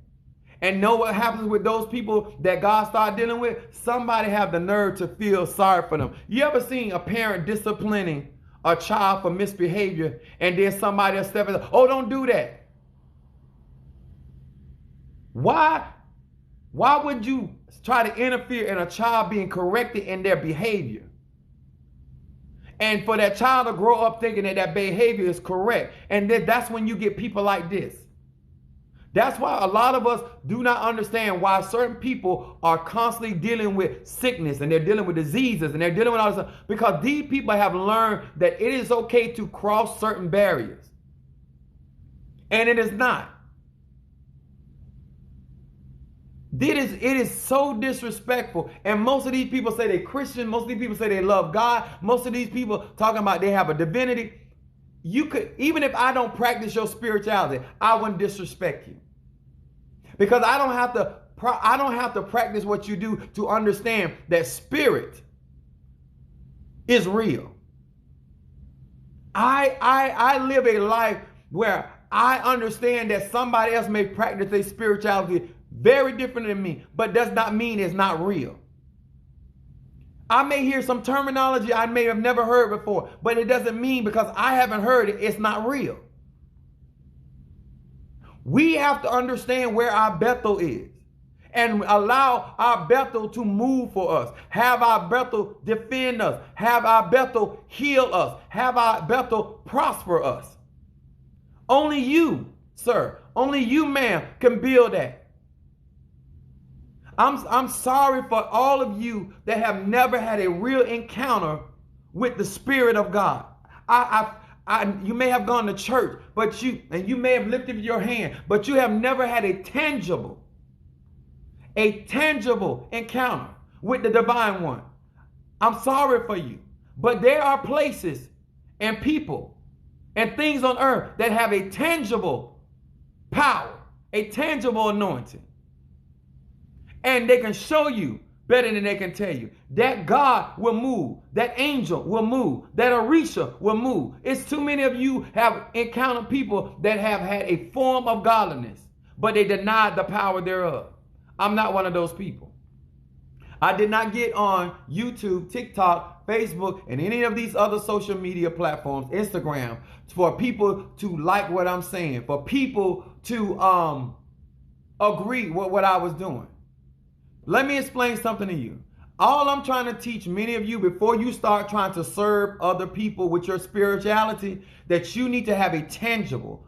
A: And know what happens with those people that God started dealing with? Somebody have the nerve to feel sorry for them. You ever seen a parent disciplining a child for misbehavior and then somebody else step in, oh, don't do that? Why would you try to interfere in a child being corrected in their behavior? And for that child to grow up thinking that that behavior is correct. And then that's when you get people like this. That's why a lot of us do not understand why certain people are constantly dealing with sickness and they're dealing with diseases and they're dealing with all this stuff. Because these people have learned that it is okay to cross certain barriers. And it is not. It is so disrespectful. And most of these people say they're Christian. Most of these people say they love God. Most of these people talking about they have a divinity. You could, even if I don't practice your spirituality, I wouldn't disrespect you. Because I don't have to practice what you do to understand that spirit is real. I live a life where I understand that somebody else may practice their spirituality very different than me, but does not mean it's not real. I may hear some terminology I may have never heard before, but it doesn't mean because I haven't heard it, it's not real. We have to understand where our Bethel is and allow our Bethel to move for us. Have our Bethel defend us. Have our Bethel heal us. Have our Bethel prosper us. Only you, sir, only you, ma'am, can build that. I'm sorry for all of you that have never had a real encounter with the Spirit of God. You may have gone to church, but you may have lifted your hand, but you have never had a tangible encounter with the Divine One. I'm sorry for you, but there are places and people and things on earth that have a tangible power, a tangible anointing. And they can show you better than they can tell you. That God will move. That angel will move. That Orisha will move. It's too many of you have encountered people that have had a form of godliness, but they denied the power thereof. I'm not one of those people. I did not get on YouTube, TikTok, Facebook, and any of these other social media platforms, Instagram, for people to like what I'm saying, for people to agree with what I was doing. Let me explain something to you. All I'm trying to teach many of you before you start trying to serve other people with your spirituality, that you need to have a tangible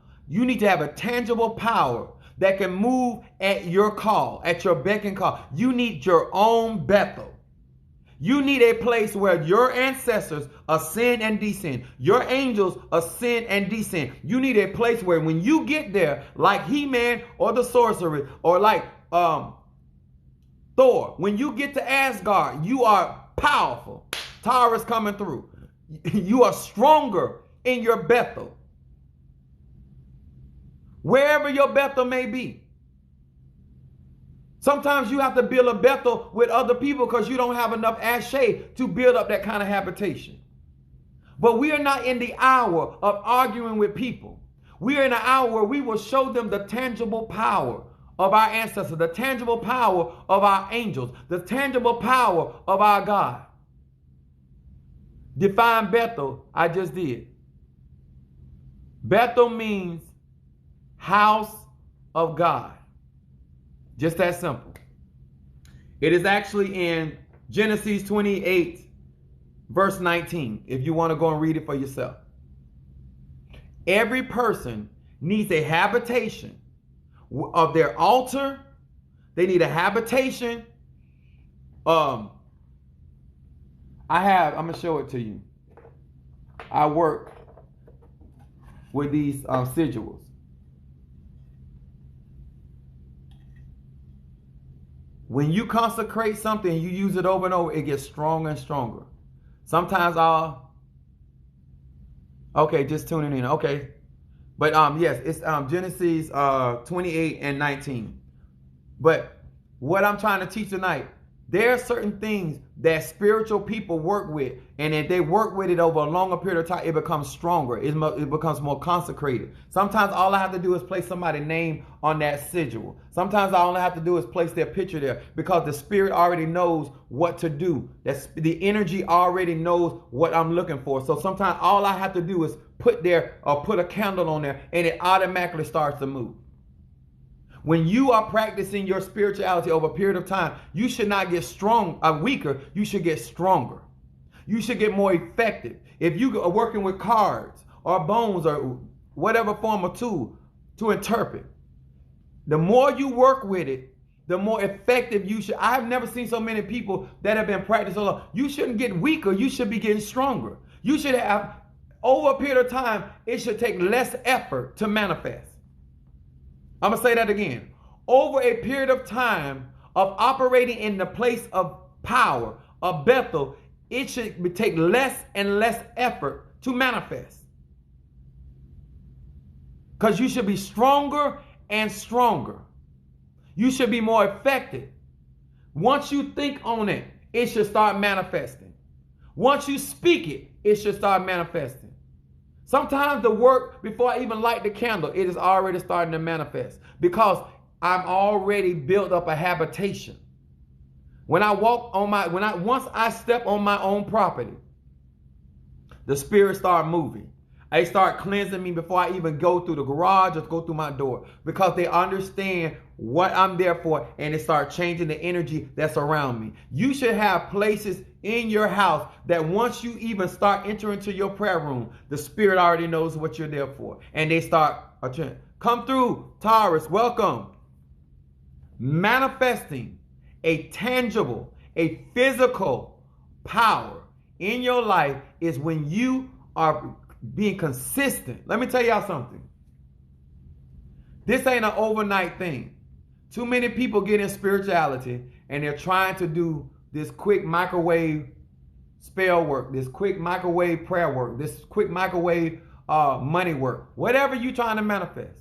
A: power that can move at your call, at your beck and call. You need your own Bethel. You need a place where your ancestors ascend and descend. Your angels ascend and descend. You need a place where when you get there, like He-Man or the sorcerer, or like Thor, when you get to Asgard, you are powerful. Tara's coming through. You are stronger in your Bethel. Wherever your Bethel may be. Sometimes you have to build a Bethel with other people because you don't have enough ashe to build up that kind of habitation. But we are not in the hour of arguing with people. We are in an hour where we will show them the tangible power of our ancestors, the tangible power of our angels, the tangible power of our God. Define Bethel. I just did. Bethel means house of God. Just that simple. It is actually in Genesis 28, verse 19, if you want to go and read it for yourself. Every person needs a habitation of their altar. They need a habitation. I'm going to show it to you. I work with these sigils. When you consecrate something, you use it over and over, it gets stronger and stronger. Sometimes okay, just tuning in. Okay. But yes, it's Genesis 28 and 19. But what I'm trying to teach tonight, there are certain things that spiritual people work with, and if they work with it over a longer period of time, it becomes stronger. It becomes more consecrated. Sometimes all I have to do is place somebody's name on that sigil. Sometimes all I have to do is place their picture there, because the spirit already knows what to do. The energy already knows what I'm looking for. So sometimes all I have to do is put a candle on there, and it automatically starts to move. When you are practicing your spirituality over a period of time, you should not get weaker. You should get stronger. You should get more effective. If you are working with cards or bones or whatever form of tool to interpret, the more you work with it, the more effective you should. I've never seen so many people that have been practicing so long. You shouldn't get weaker. You should be getting stronger. You should have, over a period of time, it should take less effort to manifest. I'm going to say that again. Over a period of time of operating in the place of power of Bethel, it should take less and less effort to manifest. Because you should be stronger and stronger. You should be more effective. Once you think on it, it should start manifesting. Once you speak it, it should start manifesting. Sometimes the work, before I even light the candle, it is already starting to manifest, because I'm already built up a habitation. Once I step on my own property, the spirit start moving. They start cleansing me before I even go through the garage or go through my door, because they understand what I'm there for, and it starts changing the energy that's around me. You should have places in your house that once you even start entering into your prayer room, the spirit already knows what you're there for, and they start come through. Taurus, welcome. Manifesting a tangible, a physical power in your life is when you are being consistent. Let me tell y'all something. This ain't an overnight thing. Too many people get in spirituality and they're trying to do this quick microwave spell work, this quick microwave prayer work, this quick microwave money work, whatever you're trying to manifest.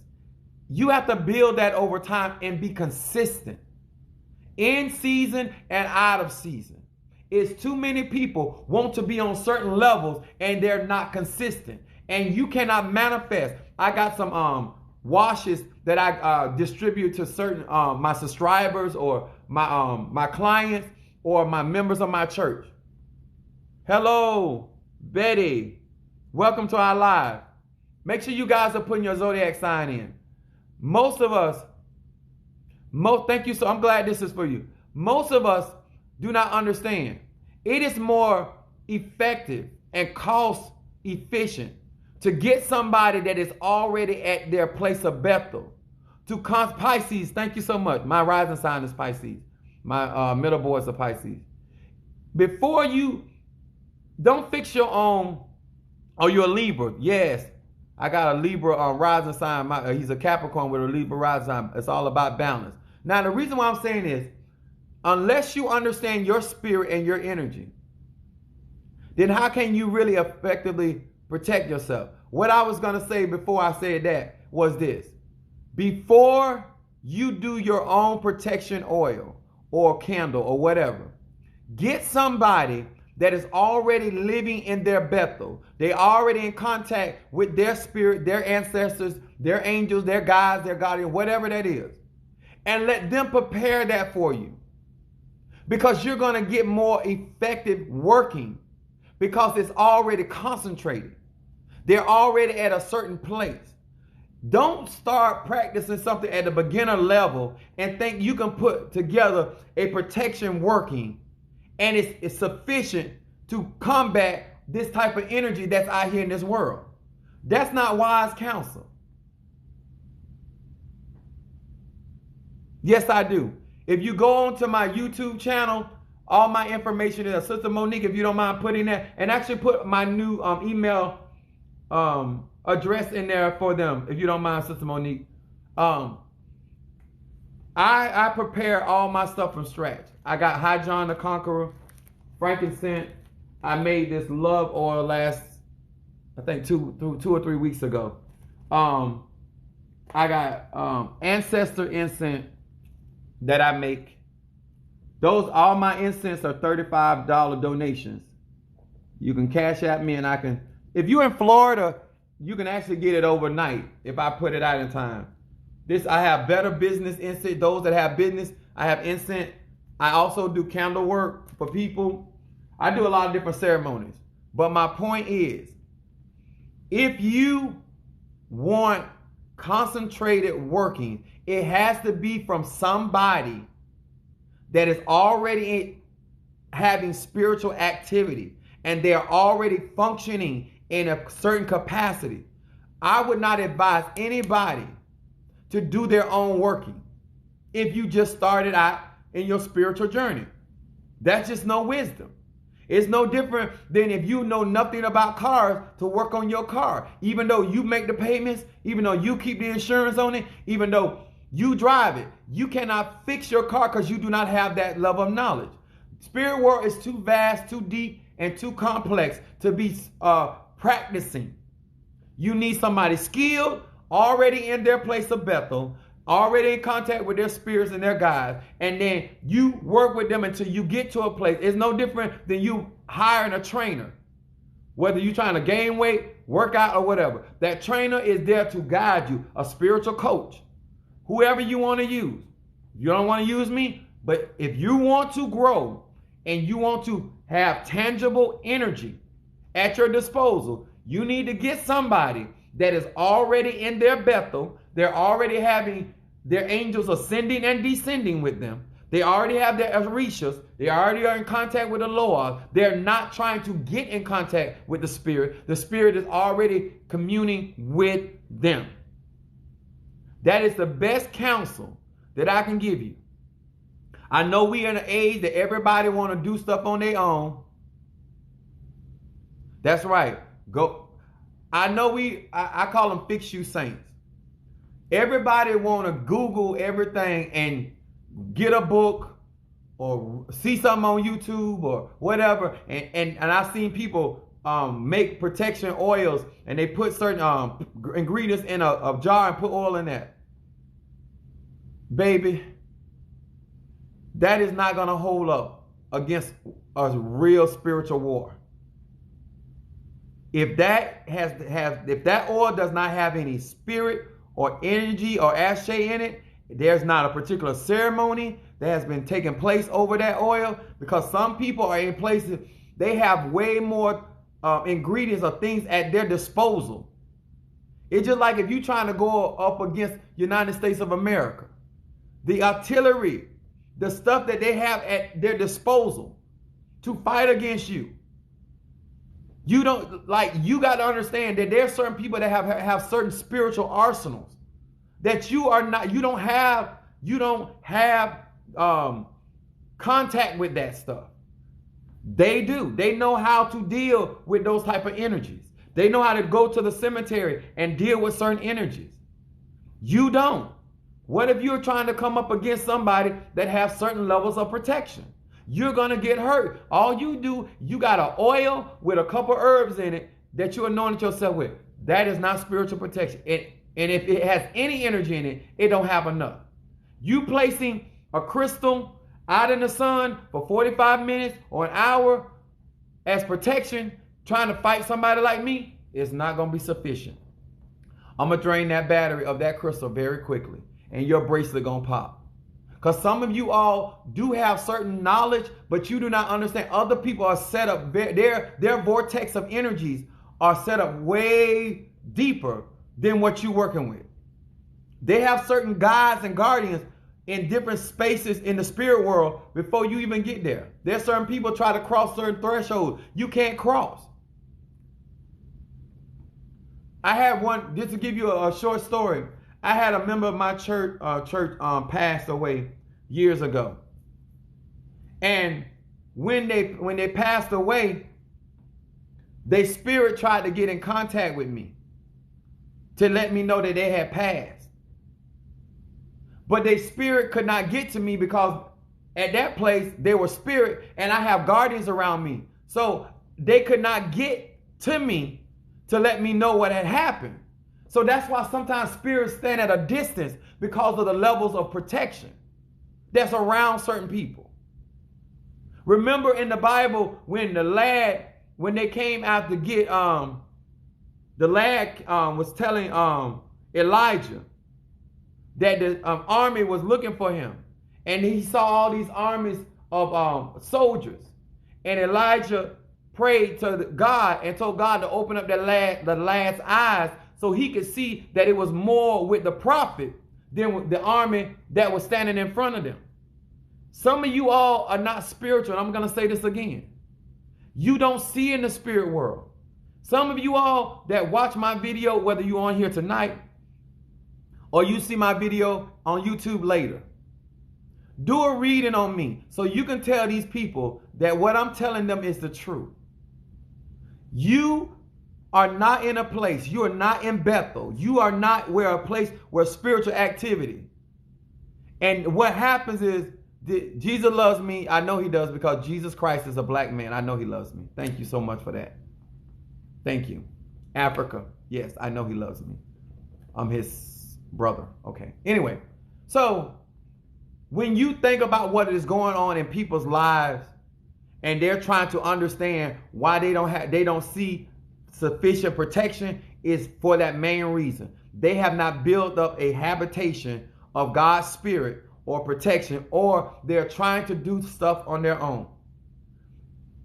A: You have to build that over time and be consistent in season and out of season. It's too many people want to be on certain levels and they're not consistent, and you cannot manifest. I got some washes that I distribute to certain my subscribers or my clients or my members of my church. Hello, Betty. Welcome to our live. Make sure you guys are putting your zodiac sign in. Most of us, thank you. So I'm glad this is for you. Most of us do not understand. It is more effective and cost efficient to get somebody that is already at their place of Bethel to Pisces. Thank you so much. My rising sign is Pisces. My middle boards are Pisces. Before you, don't fix your own. Oh, you're a Libra. Yes. I got a Libra rising sign. He's a Capricorn with a Libra rising sign. It's all about balance. Now, the reason why I'm saying is, unless you understand your spirit and your energy, then how can you really effectively protect yourself? What I was going to say before I said that was this. Before you do your own protection oil or candle or whatever, get somebody that is already living in their Bethel. They already in contact with their spirit, their ancestors, their angels, their guides, their guardian, whatever that is. And let them prepare that for you. Because you're going to get more effective working. because it's already concentrated. They're already at a certain place. Don't start practicing something at the beginner level and think you can put together a protection working and it's sufficient to combat this type of energy that's out here in this world. That's not wise counsel. Yes, I do. If you go on to my YouTube channel, all my information is Sister Monique, if you don't mind putting that, and actually put my new email address in there for them, if you don't mind, Sister Monique. I prepare all my stuff from scratch. I got High John the Conqueror, frankincense. I made this love oil last, I think two or 3 weeks ago. I got ancestor incense that I make. Those, all my incense are $35 donations. You can cash at me and I can, if you're in Florida, you can actually get it overnight if I put it out in time. I have Better Business incense. Those that have business, I have incense. I also do candle work for people. I do a lot of different ceremonies. But my point is, if you want concentrated working, it has to be from somebody that is already having spiritual activity and they're already functioning in a certain capacity. I would not advise anybody to do their own working if you just started out in your spiritual journey. That's just no wisdom. It's no different than if you know nothing about cars to work on your car. Even though you make the payments, even though you keep the insurance on it, even though you drive it, you cannot fix your car because you do not have that level of knowledge. Spirit world is too vast, too deep, and too complex to be practicing. You need somebody skilled, already in their place of Bethel, already in contact with their spirits and their guides, and then you work with them until you get to a place. It's no different than you hiring a trainer. Whether you're trying to gain weight, work out, or whatever. That trainer is there to guide you, a spiritual coach. Whoever you want to use. You don't want to use me, but if you want to grow and you want to have tangible energy at your disposal, you need to get somebody that is already in their Bethel. They're already having their angels ascending and descending with them. They already have their Orishas. They already are in contact with the Lord. They're not trying to get in contact with the Spirit. The Spirit is already communing with them. That is the best counsel that I can give you. I know we are in an age that everybody want to do stuff on their own. That's right. Go. I know I call them fix you saints. Everybody want to Google everything and get a book or see something on YouTube or whatever. And I've seen people make protection oils and they put certain ingredients in a jar and put oil in that. Baby, that is not going to hold up against a real spiritual war. If that if that oil does not have any spirit or energy or ashe in it, there's not a particular ceremony that has been taking place over that oil, because some people are in places, they have way more ingredients or things at their disposal. It's just like if you're trying to go up against United States of America, the artillery, the stuff that they have at their disposal to fight against you. You don't, like, you got to understand that there are certain people that have certain spiritual arsenals that you don't have contact with that stuff. They do. They know how to deal with those type of energies. They know how to go to the cemetery and deal with certain energies. You don't. What if you're trying to come up against somebody that has certain levels of protection? You're going to get hurt. All you do, you got an oil with a couple herbs in it that you anointed yourself with. That is not spiritual protection. And if it has any energy in it, it don't have enough. You placing a crystal out in the sun for 45 minutes or an hour as protection, trying to fight somebody like me, is not going to be sufficient. I'm going to drain that battery of that crystal very quickly, and your bracelet going to pop. Because some of you all do have certain knowledge, but you do not understand. Other people are set up, their vortex of energies are set up way deeper than what you're working with. They have certain guides and guardians in different spaces in the spirit world before you even get there. There's certain people try to cross certain thresholds you can't cross. I had one, just to give you a short story. I had a member of my church passed away years ago. And when they passed away, their spirit tried to get in contact with me to let me know that they had passed. But their spirit could not get to me because at that place they were spirit and I have guardians around me. So they could not get to me to let me know what had happened. So that's why sometimes spirits stand at a distance because of the levels of protection that's around certain people. Remember in the Bible when they came out to get, the lad was telling Elijah that the army was looking for him. And he saw all these armies of soldiers. And Elijah prayed to God and told God to open up the lad's eyes so he could see that it was more with the prophet than with the army that was standing in front of them. Some of you all are not spiritual. And I'm going to say this again. You don't see in the spirit world. Some of you all that watch my video, whether you're on here tonight or you see my video on YouTube later, do a reading on me so you can tell these people that what I'm telling them is the truth. You are not in a place, you are not in Bethel, you are not a place where spiritual activity. And what happens is, Jesus loves me. I know he does because Jesus Christ is a black man. I know he loves me. Thank you so much for that. Thank you. Africa. Yes, I know he loves me. I'm his brother. Okay. Anyway, so when you think about what is going on in people's lives and they're trying to understand why they don't see sufficient protection, is for that main reason. They have not built up a habitation of God's spirit or protection, or they're trying to do stuff on their own.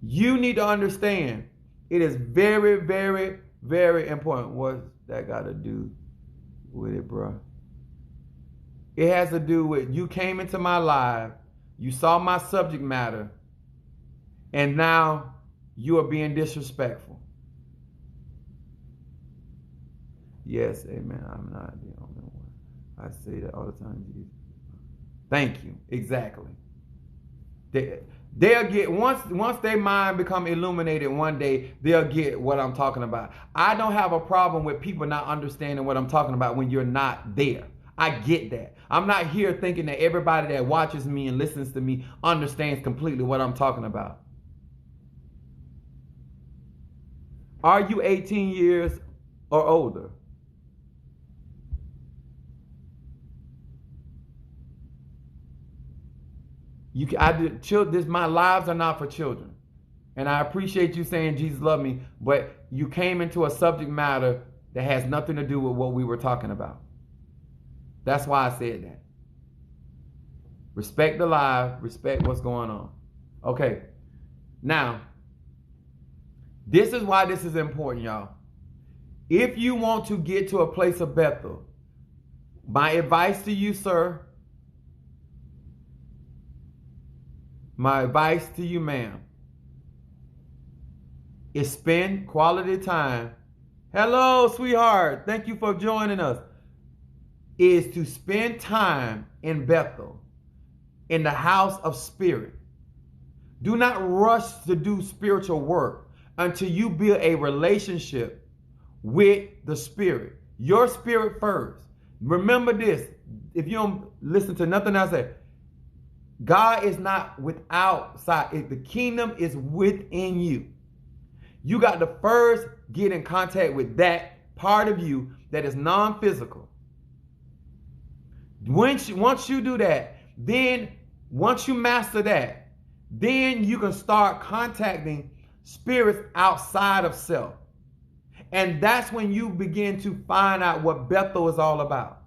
A: You need to understand it is very, very, very important. What's that got to do with it, bro? It has to do with you came into my life, you saw my subject matter, and now you are being disrespectful. Yes, amen. I'm not the only one. I say that all the time, Jesus. Thank you. Exactly. They'll get, once their mind become illuminated one day, they'll get what I'm talking about. I don't have a problem with people not understanding what I'm talking about when you're not there. I get that. I'm not here thinking that everybody that watches me and listens to me understands completely what I'm talking about. Are you 18 years or older? My lives are not for children. And I appreciate you saying Jesus loved me, but you came into a subject matter that has nothing to do with what we were talking about. That's why I said that. Respect the live, respect what's going on. Okay. Now, this is why this is important, y'all. If you want to get to a place of Bethel, my advice to you, sir, my advice to you, ma'am, is spend quality time. Hello, sweetheart. Thank you for joining us. Is to spend time in Bethel, in the house of spirit. Do not rush to do spiritual work until you build a relationship with the spirit. Your spirit first. Remember this. If you don't listen to nothing else, God is not without sight. The kingdom is within you. You got to first get in contact with that part of you that is non-physical. Once you do that, then once you master that, then you can start contacting spirits outside of self. And that's when you begin to find out what Bethel is all about.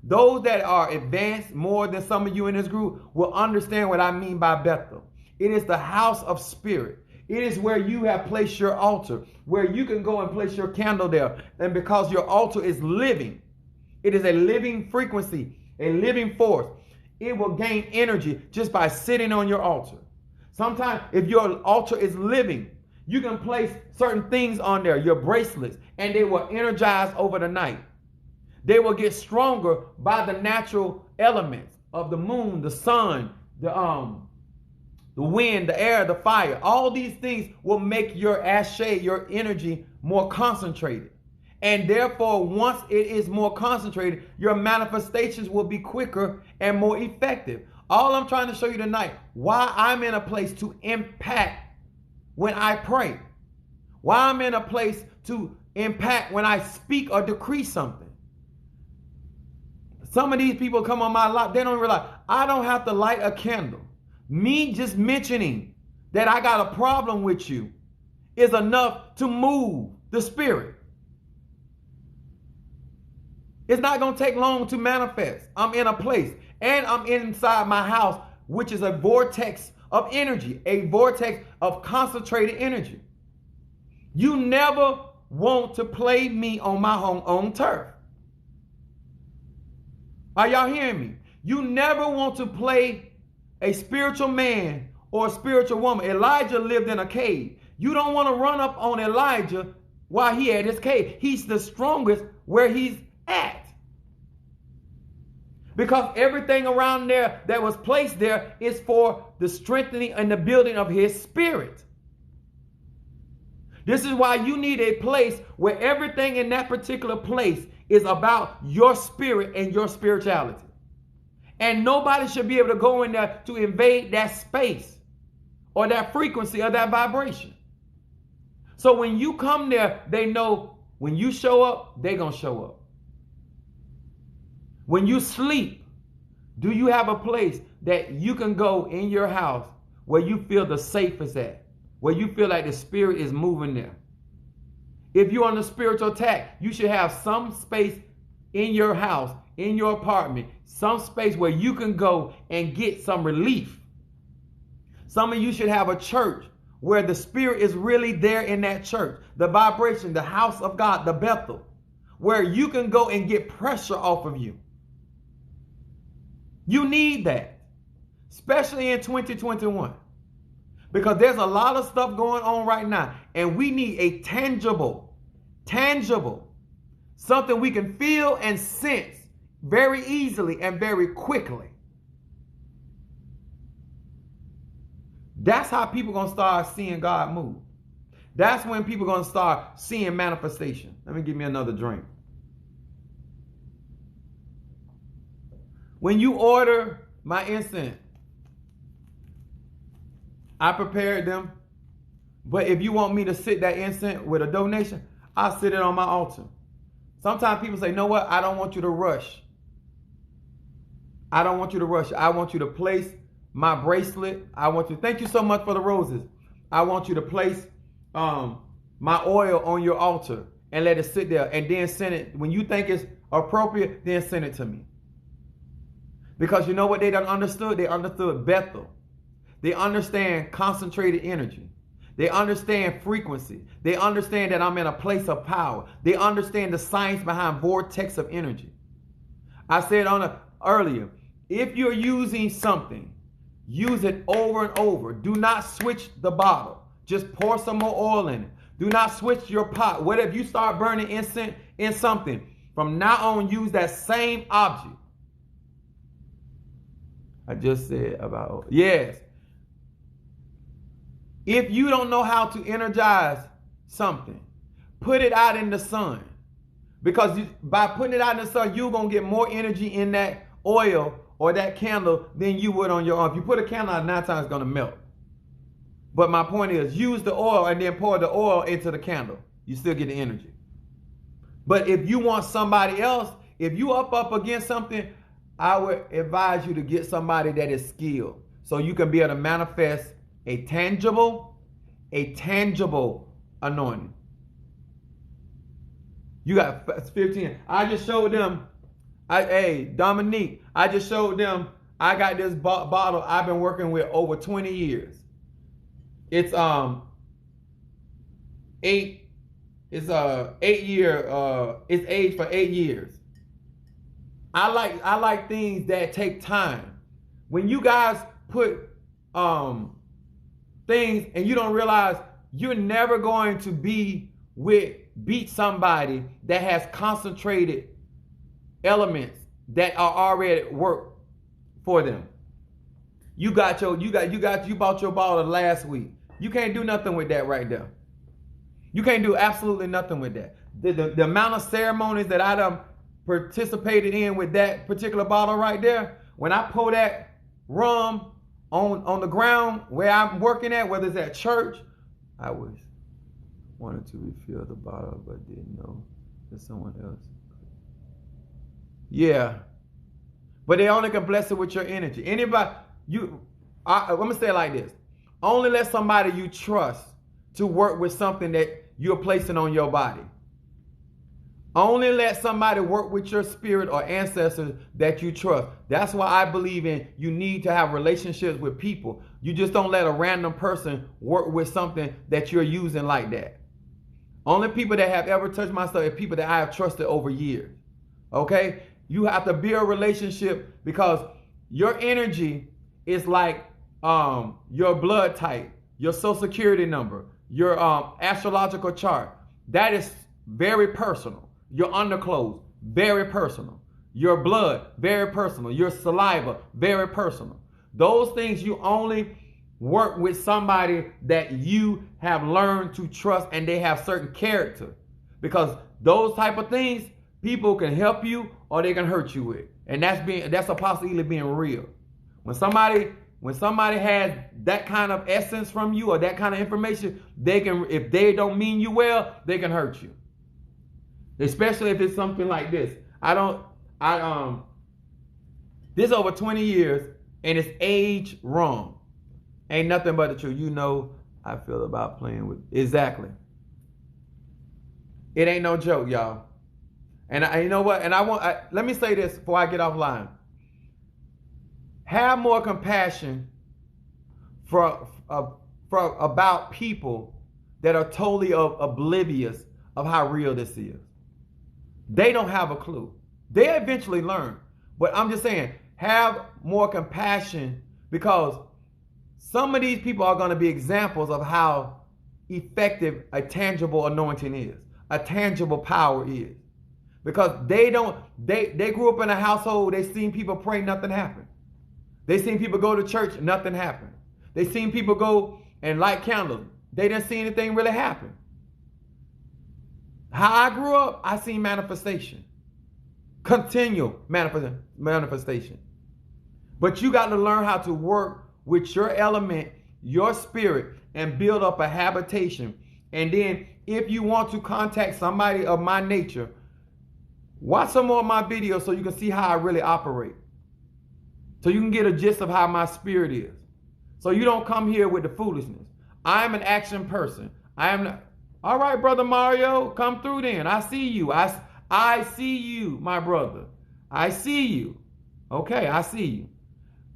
A: Those that are advanced more than some of you in this group will understand what I mean by Bethel. It is the house of spirit. It is where you have placed your altar, where you can go and place your candle there. And because your altar is living, it is a living frequency, a living force. It will gain energy just by sitting on your altar. Sometimes if your altar is living, you can place certain things on there, your bracelets, and they will energize over the night. They will get stronger by the natural elements of the moon, the sun, the wind, the air, the fire. All these things will make your ashe, your energy, more concentrated. And therefore, once it is more concentrated, your manifestations will be quicker and more effective. All I'm trying to show you tonight, why I'm in a place to impact when I pray. Why I'm in a place to impact when I speak or decree something. Some of these people come on my life, they don't realize I don't have to light a candle. Me just mentioning that I got a problem with you is enough to move the spirit. It's not going to take long to manifest. I'm in a place and I'm inside my house, which is a vortex of energy, a vortex of concentrated energy. You never want to play me on my own turf. Are y'all hearing me? You never want to play a spiritual man or a spiritual woman. Elijah lived in a cave. You don't want to run up on Elijah while he at his cave. He's the strongest where he's at. Because everything around there that was placed there is for the strengthening and the building of his spirit. This is why you need a place where everything in that particular place is about your spirit and your spirituality. And nobody should be able to go in there to invade that space or that frequency or that vibration. So when you come there, they know when you show up, they're going to show up. When you sleep, do you have a place that you can go in your house where you feel the safest at? Where you feel like the spirit is moving there? If you're on the spiritual attack, you should have some space in your house, in your apartment, some space where you can go and get some relief. Some of you should have a church where the spirit is really there in that church. The vibration, the house of God, the Bethel, where you can go and get pressure off of you. You need that, especially in 2021. Because there's a lot of stuff going on right now. And we need a tangible, something we can feel and sense very easily and very quickly. That's how people are going to start seeing God move. That's when people are going to start seeing manifestation. Let me give me another drink. When you order my incense, I prepared them. But if you want me to sit that incense with a donation, I'll sit it on my altar. Sometimes people say, know what? I don't want you to rush. I don't want you to rush. I want you to place my bracelet. Thank you so much for the roses. I want you to place my oil on your altar and let it sit there and then send it. When you think it's appropriate, then send it to me. Because you know what they done understood? They understood Bethel. They understand concentrated energy. They understand frequency. They understand that I'm in a place of power. They understand the science behind vortex of energy. I said earlier, if you're using something, use it over and over. Do not switch the bottle. Just pour some more oil in it. Do not switch your pot. What if you start burning incense in something? From now on, use that same object. I just said about, yes. If you don't know how to energize something, put it out in the sun. Because by putting it out in the sun, you're going to get more energy in that oil or that candle than you would on your own. If you put a candle out, 9 times it's going to melt. But my point is, use the oil and then pour the oil into the candle. You still get the energy. But if you want somebody else, if you up against something, I would advise you to get somebody that is skilled so you can be able to manifest a tangible anointing. You got 15. I just showed them Hey, Dominique, I just showed them I got this bottle I've been working with over 20 years. It's eight. It's 8 year. It's aged for 8 years. I like things that take time. When you guys put things and you don't realize you're never going to beat somebody that has concentrated elements that are already at work for them. You bought your bottle last week. You can't do nothing with that right there. You can't do absolutely nothing with that. The amount of ceremonies that I done participated in with that particular bottle right there, when I pour that rum on the ground where I'm working at, whether it's at church, I wanted to refill the bottle but didn't know that someone else. Yeah. But they only can bless it with your energy. Anybody, I'm going to say it like this. Only let somebody you trust to work with something that you're placing on your body. Only let somebody work with your spirit or ancestors that you trust. That's why I believe in you need to have relationships with people. You just don't let a random person work with something that you're using like that. Only people that have ever touched my stuff are people that I have trusted over years. Okay? You have to build a relationship because your energy is like your blood type, your social security number, your astrological chart. That is very personal. Your underclothes, very personal. Your blood, very personal. Your saliva, very personal. Those things you only work with somebody that you have learned to trust and they have certain character. Because those type of things, people can help you or they can hurt you with. And that's a possibility of being real. When somebody has that kind of essence from you or that kind of information, if they don't mean you well, they can hurt you. Especially if it's something like this. This over 20 years and it's aged wrong. Ain't nothing but the truth. You know I feel about playing with. Exactly. It ain't no joke, y'all. And you know what? And let me say this before I get offline. Have more compassion about people that are totally oblivious of how real this is. They don't have a clue. They eventually learn. But I'm just saying, have more compassion because some of these people are going to be examples of how effective a tangible anointing is, a tangible power is. Because they grew up in a household, they seen people pray, nothing happened. They seen people go to church, nothing happened. They seen people go and light candles. They didn't see anything really happen. How I grew up, I seen manifestation. Continual manifestation. But you got to learn how to work with your element, your spirit, and build up a habitation. And then if you want to contact somebody of my nature, watch some more of my videos so you can see how I really operate. So you can get a gist of how my spirit is. So you don't come here with the foolishness. I am an action person. I am not. All right, Brother Mario, come through then. I see you. I see you, my brother. I see you. Okay, I see you.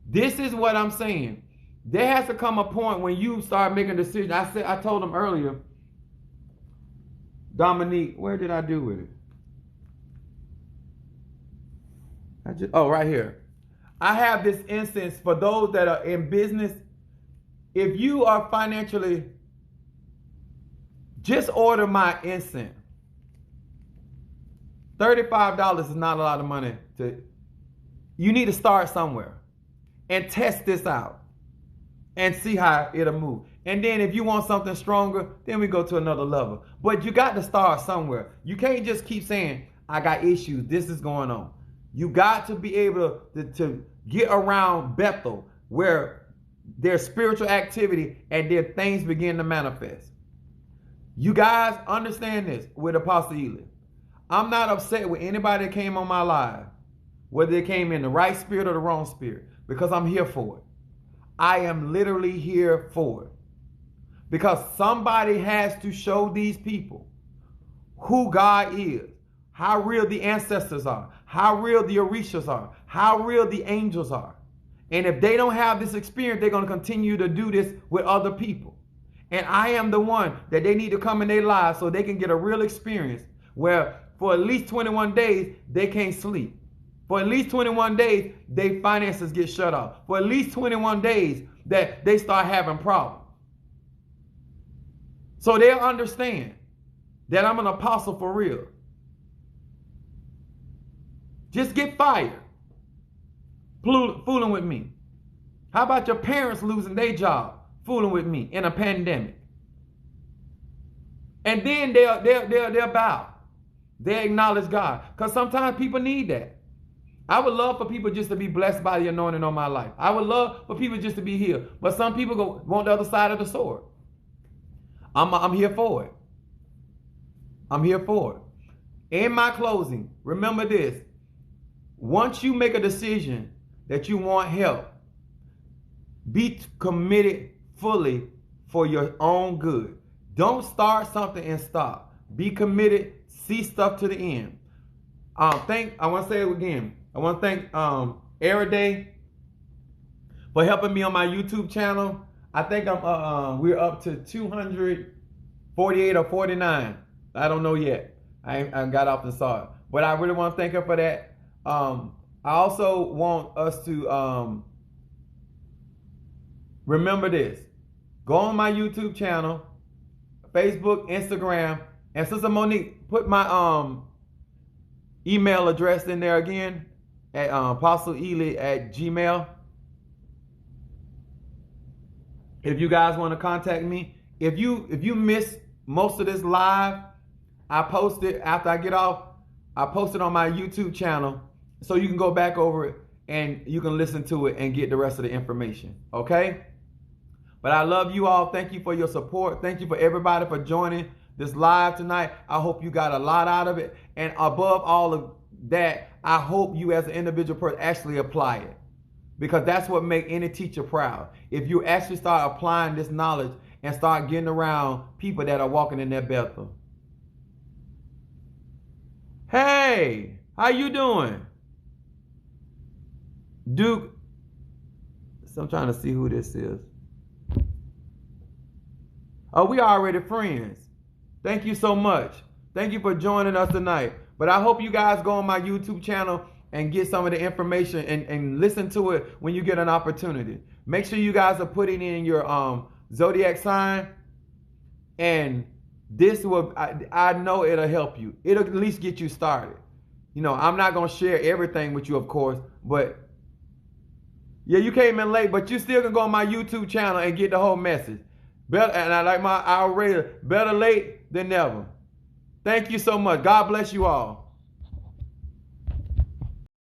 A: This is what I'm saying. There has to come a point when you start making decisions. I told him earlier, Dominique, where did I do with it? Right here. I have this instance for those that are in business. If you are financially, just order my incense. $35 is not a lot of money. You need to start somewhere and test this out and see how it'll move. And then if you want something stronger, then we go to another level. But you got to start somewhere. You can't just keep saying, I got issues, this is going on. You got to be able to get around Bethel where there's spiritual activity and then things begin to manifest. You guys understand this with Apostle Ely. I'm not upset with anybody that came on my live, whether they came in the right spirit or the wrong spirit, because I'm here for it. I am literally here for it. Because somebody has to show these people who God is, how real the ancestors are, how real the Orishas are, how real the angels are. And if they don't have this experience, they're going to continue to do this with other people. And I am the one that they need to come in their lives so they can get a real experience where for at least 21 days, they can't sleep. For at least 21 days, their finances get shut off. For at least 21 days, that they start having problems. So they'll understand that I'm an apostle for real. Just get fired. Fooling with me. How about your parents losing their job? Fooling with me in a pandemic. And then they'll bow. They acknowledge God. Because sometimes people need that. I would love for people just to be blessed by the anointing on my life. I would love for people just to be healed. But some people want the other side of the sword. I'm here for it. I'm here for it. In my closing, remember this. Once you make a decision that you want help, be committed fully for your own good. Don't start something and stop. Be committed. See stuff to the end. I want to say it again. I want to thank Araday for helping me on my YouTube channel. I think we're up to 248 or 49. I don't know yet. I got off and saw it. But I really want to thank her for that. I also want us to remember this. Go on my YouTube channel, Facebook, Instagram, and Sister Monique, put my email address in there again at apostleely@gmail. If you guys want to contact me, if you missed most of this live, I post it after I get off. I post it on my YouTube channel, so you can go back over it and you can listen to it and get the rest of the information. Okay? But I love you all. Thank you for your support. Thank you for everybody for joining this live tonight. I hope you got a lot out of it. And above all of that, I hope you as an individual person actually apply it. Because that's what makes any teacher proud. If you actually start applying this knowledge and start getting around people that are walking in their Bethel. Hey, how you doing? Duke. So I'm trying to see who this is. Oh, we are already friends. Thank you so much. Thank you for joining us tonight. But I hope you guys go on my YouTube channel and get some of the information and listen to it when you get an opportunity. Make sure you guys are putting in your zodiac sign. And this will, I know it'll help you. It'll at least get you started. You know, I'm not going to share everything with you, of course. But yeah, you came in late, but you still can go on my YouTube channel and get the whole message. Better, and I like my outrage, better late than never. Thank you so much. God bless you all.